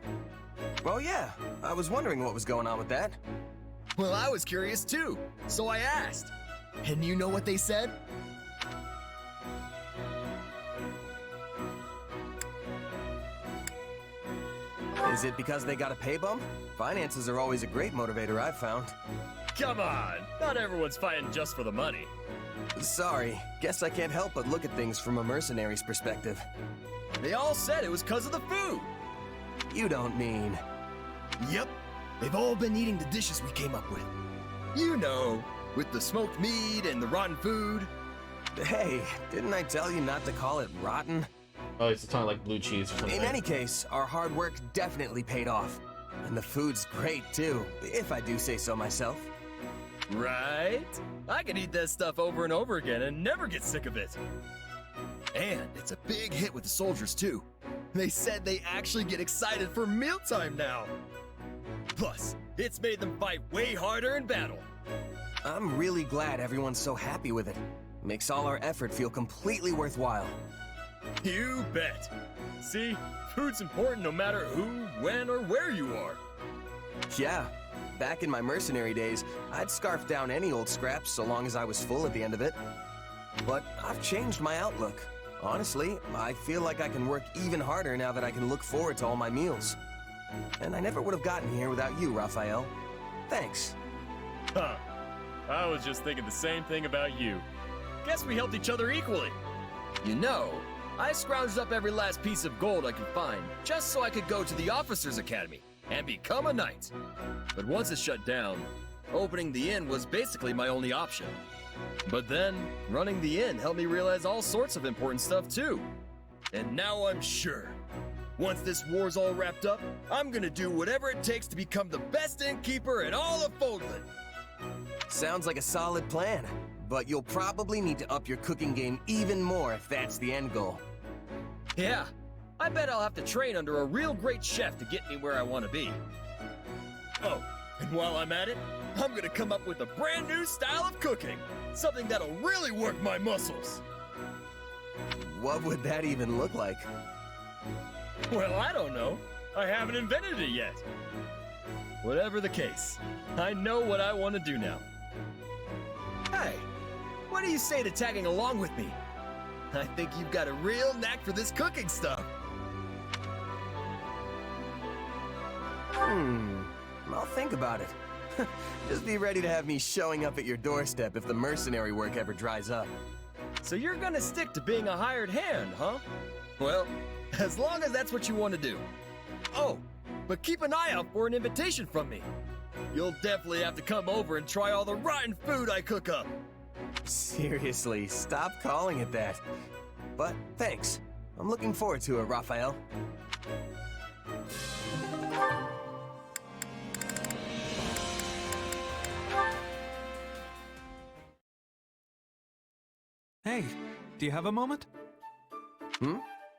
Oh yeah, I was wondering what was going on with that. Well, I was curious too, so I asked. And you know what they said? Is it because they got a pay bump? Finances are always a great motivator, I've found. Come on, not everyone's fighting just for the money. Sorry, guess I can't help but look at things from a mercenary's perspective. They all said it was because of the food. You don't mean... Yep, they've all been eating the dishes we came up with. You know, with the smoked meat and the rotten food. Hey, didn't I tell you not to call it rotten? Oh, it's talking like blue cheese or something. In any case, our hard work definitely paid off. And the food's great too, if I do say so myself. Right? I can eat that stuff over and over again and never get sick of it. And it's a big hit with the soldiers too. They said they actually get excited for mealtime now. Plus, it's made them fight way harder in battle. I'm really glad everyone's so happy with it. Makes all our effort feel completely worthwhile. You bet. See, food's important no matter who, when, or where you are. Yeah, back in my mercenary days, I'd scarf down any old scraps so long as I was full at the end of it. But I've changed my outlook. Honestly, I feel like I can work even harder now that I can look forward to all my meals. And I never would have gotten here without you, Raphael. Thanks. Huh. I was just thinking the same thing about you. Guess we helped each other equally. You know, I scrounged up every last piece of gold I could find just so I could go to the Officers Academy and become a knight. But once it shut down, opening the inn was basically my only option. But then, running the inn helped me realize all sorts of important stuff too. And now I'm sure, once this war's all wrapped up, I'm gonna do whatever it takes to become the best innkeeper in all of Foldland. Sounds like a solid plan, but you'll probably need to up your cooking game even more if that's the end goal. Yeah, I bet I'll have to train under a real great chef to get me where I want to be. Oh, and while I'm at it, I'm gonna come up with a brand new style of cooking. Something that'll really work my muscles. What would that even look like? Well, I don't know. I haven't invented it yet. Whatever the case, I know what I want to do now. Hey, what do you say to tagging along with me? I think you've got a real knack for this cooking stuff. I'll think about it. Just be ready to have me showing up at your doorstep if the mercenary work ever dries up. So you're gonna stick to being a hired hand, huh? Well, as long as that's what you want to do. Oh, but keep an eye out for an invitation from me. You'll definitely have to come over and try all the rotten food I cook up. Seriously, stop calling it that. But thanks. I'm looking forward to it, Raphael. Hey, do you have a moment?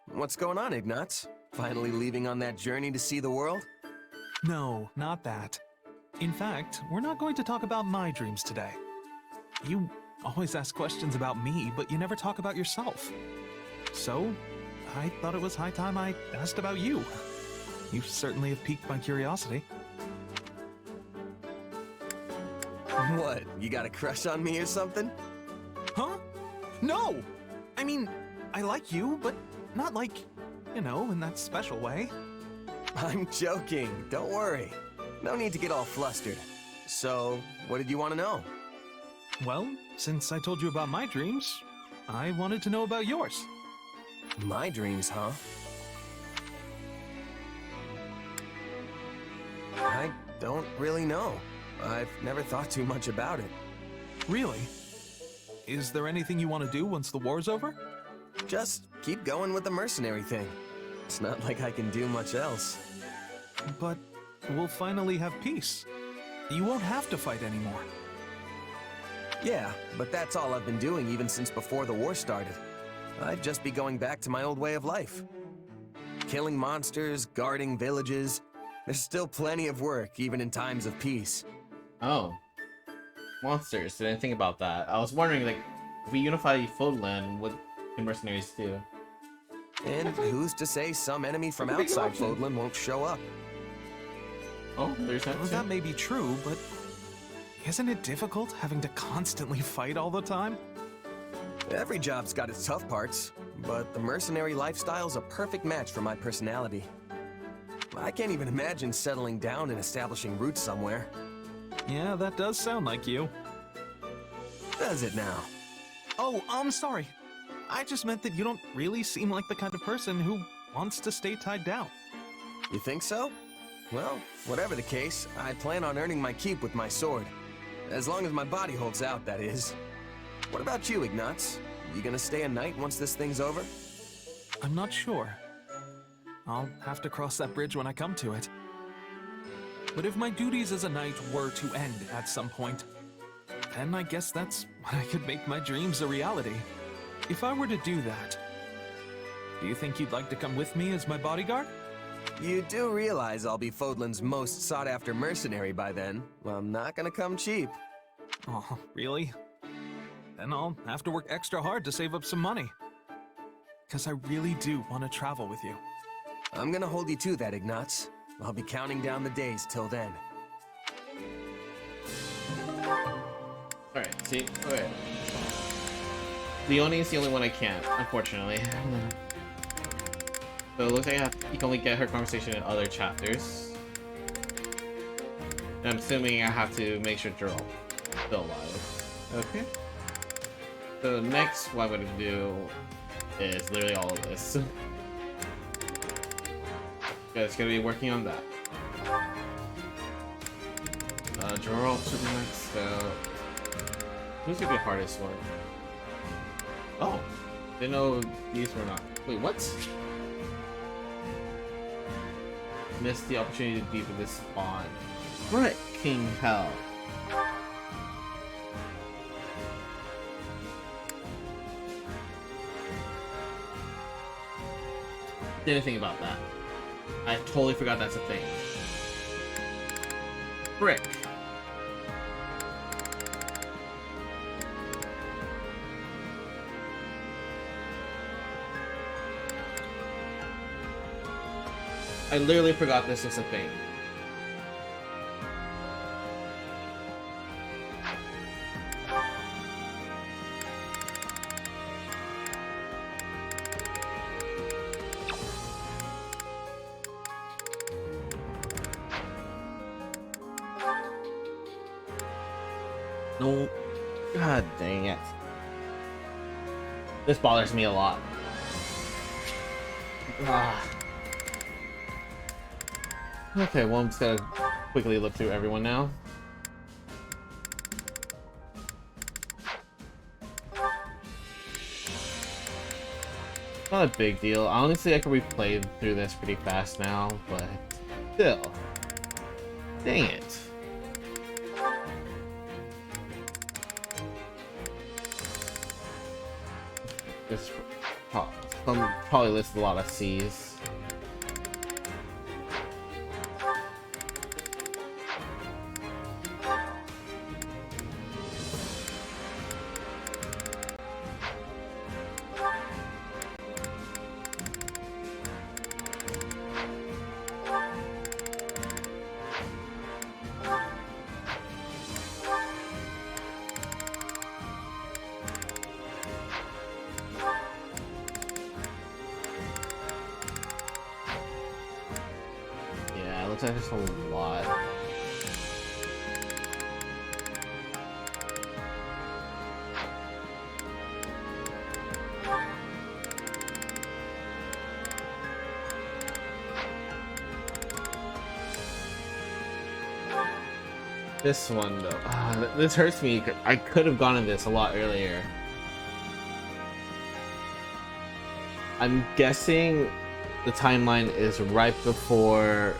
What's going on, Ignatz? Finally leaving on that journey to see the world? No, not that. In fact, we're not going to talk about my dreams today. You always ask questions about me, but you never talk about yourself. So, I thought it was high time I asked about you. You certainly have piqued my curiosity. What, you got a crush on me or something? Huh? No! I mean, I like you, but not like, you know, in that special way. I'm joking, don't worry. No need to get all flustered. So, what did you want to know? Well, since I told you about my dreams, I wanted to know about yours. My dreams, huh? I don't really know. I've never thought too much about it. Really? Is there anything you want to do once the war's over? Just keep going with the mercenary thing. It's not like I can do much else. But we'll finally have peace. You won't have to fight anymore. Yeah, but that's all I've been doing even since before the war started. I'd just be going back to my old way of life. Killing monsters, guarding villages. There's still plenty of work, even in times of peace. Oh. Monsters, didn't think about that. I was wondering, like, if we unify Fodlan, what can mercenaries do? And who's to say some enemy from outside Fodlan won't show up? Oh, there's that too. That may be true, but isn't it difficult having to constantly fight all the time? Every job's got its tough parts, but the mercenary lifestyle's a perfect match for my personality. I can't even imagine settling down and establishing roots somewhere. Yeah, that does sound like you. Does it now? Oh, I'm sorry. I just meant that you don't really seem like the kind of person who wants to stay tied down. You think so? Well, whatever the case, I plan on earning my keep with my sword. As long as my body holds out, that is. What about you, Ignatz? You gonna stay a knight once this thing's over? I'm not sure. I'll have to cross that bridge when I come to it. But if my duties as a knight were to end at some point, then I guess that's when I could make my dreams a reality. If I were to do that, do you think you'd like to come with me as my bodyguard? You do realize I'll be Fodlan's most sought-after mercenary by then. I'm not gonna come cheap. Oh, really? Then I'll have to work extra hard to save up some money. Because I really do want to travel with you. I'm gonna hold you to that, Ignatz. I'll be counting down the days till then. Alright, see? Okay. Leonie is the only one I can't, unfortunately. So it looks like you can only get her conversation in other chapters. And I'm assuming I have to make sure they're all still alive. Okay. So next, what I'm going to do is literally all of this. Guys, gonna be working on that. Gerald should be next. Who's gonna be the hardest one? Oh, didn't know these were not. Wait, what? Missed the opportunity to deepen this bond. Freaking hell. Didn't think about that. I totally forgot that's a thing. Frick. I literally forgot this was a thing. No. God dang it. This bothers me a lot. Ah. Okay, well, I'm just gonna quickly look through everyone now. Not a big deal. Honestly, I could replay through this pretty fast now, but still. Dang it. This probably lists a lot of C's. That's just a lot. This one though, this hurts me. I could have gone in this a lot earlier. I'm guessing the timeline is right before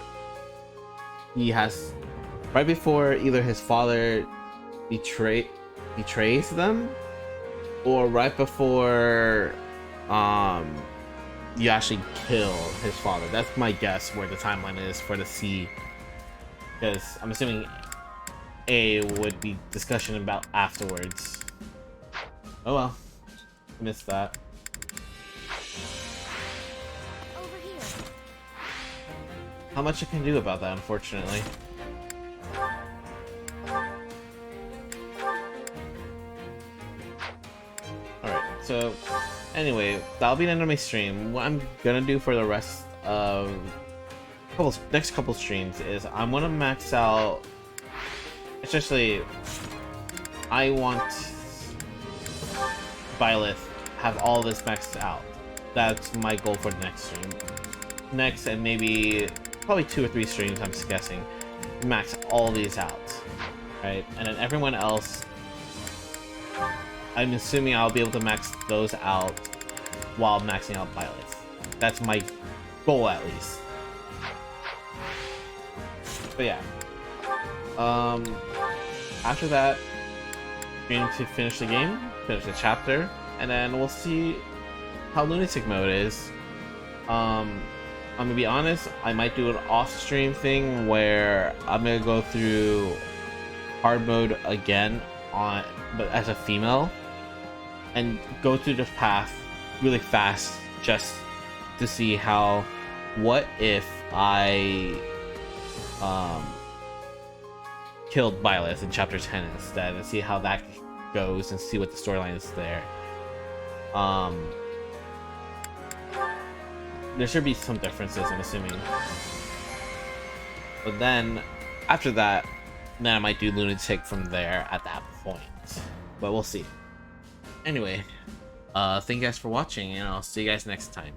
right before either his father betrays them, or right before you actually kill his father. That's my guess where the timeline is for the C, because I'm assuming A would be discussion about afterwards. Oh well, missed that. How much I can do about that, unfortunately. Alright, so anyway, that'll be the end of my stream. What I'm gonna do for the rest of next couple streams is I'm gonna max out, especially I want Byleth have all this maxed out. That's my goal for the next stream. Next, and maybe probably 2 or 3 streams, I'm just guessing, max all these out, right? And then everyone else, I'm assuming I'll be able to max those out while maxing out Byleth. That's my goal, at least. But yeah, after that, going to finish the game, finish the chapter, and then we'll see how Lunatic Mode is. I'm gonna be honest, I might do an off-stream thing where I'm gonna go through hard mode again but as a female, and go through the path really fast just to see what if I killed Byleth in chapter 10 instead, and see how that goes and see what the storyline is there. There should be some differences, I'm assuming. But then, after that, then I might do Lunatic from there at that point. But we'll see. Anyway, thank you guys for watching, and I'll see you guys next time.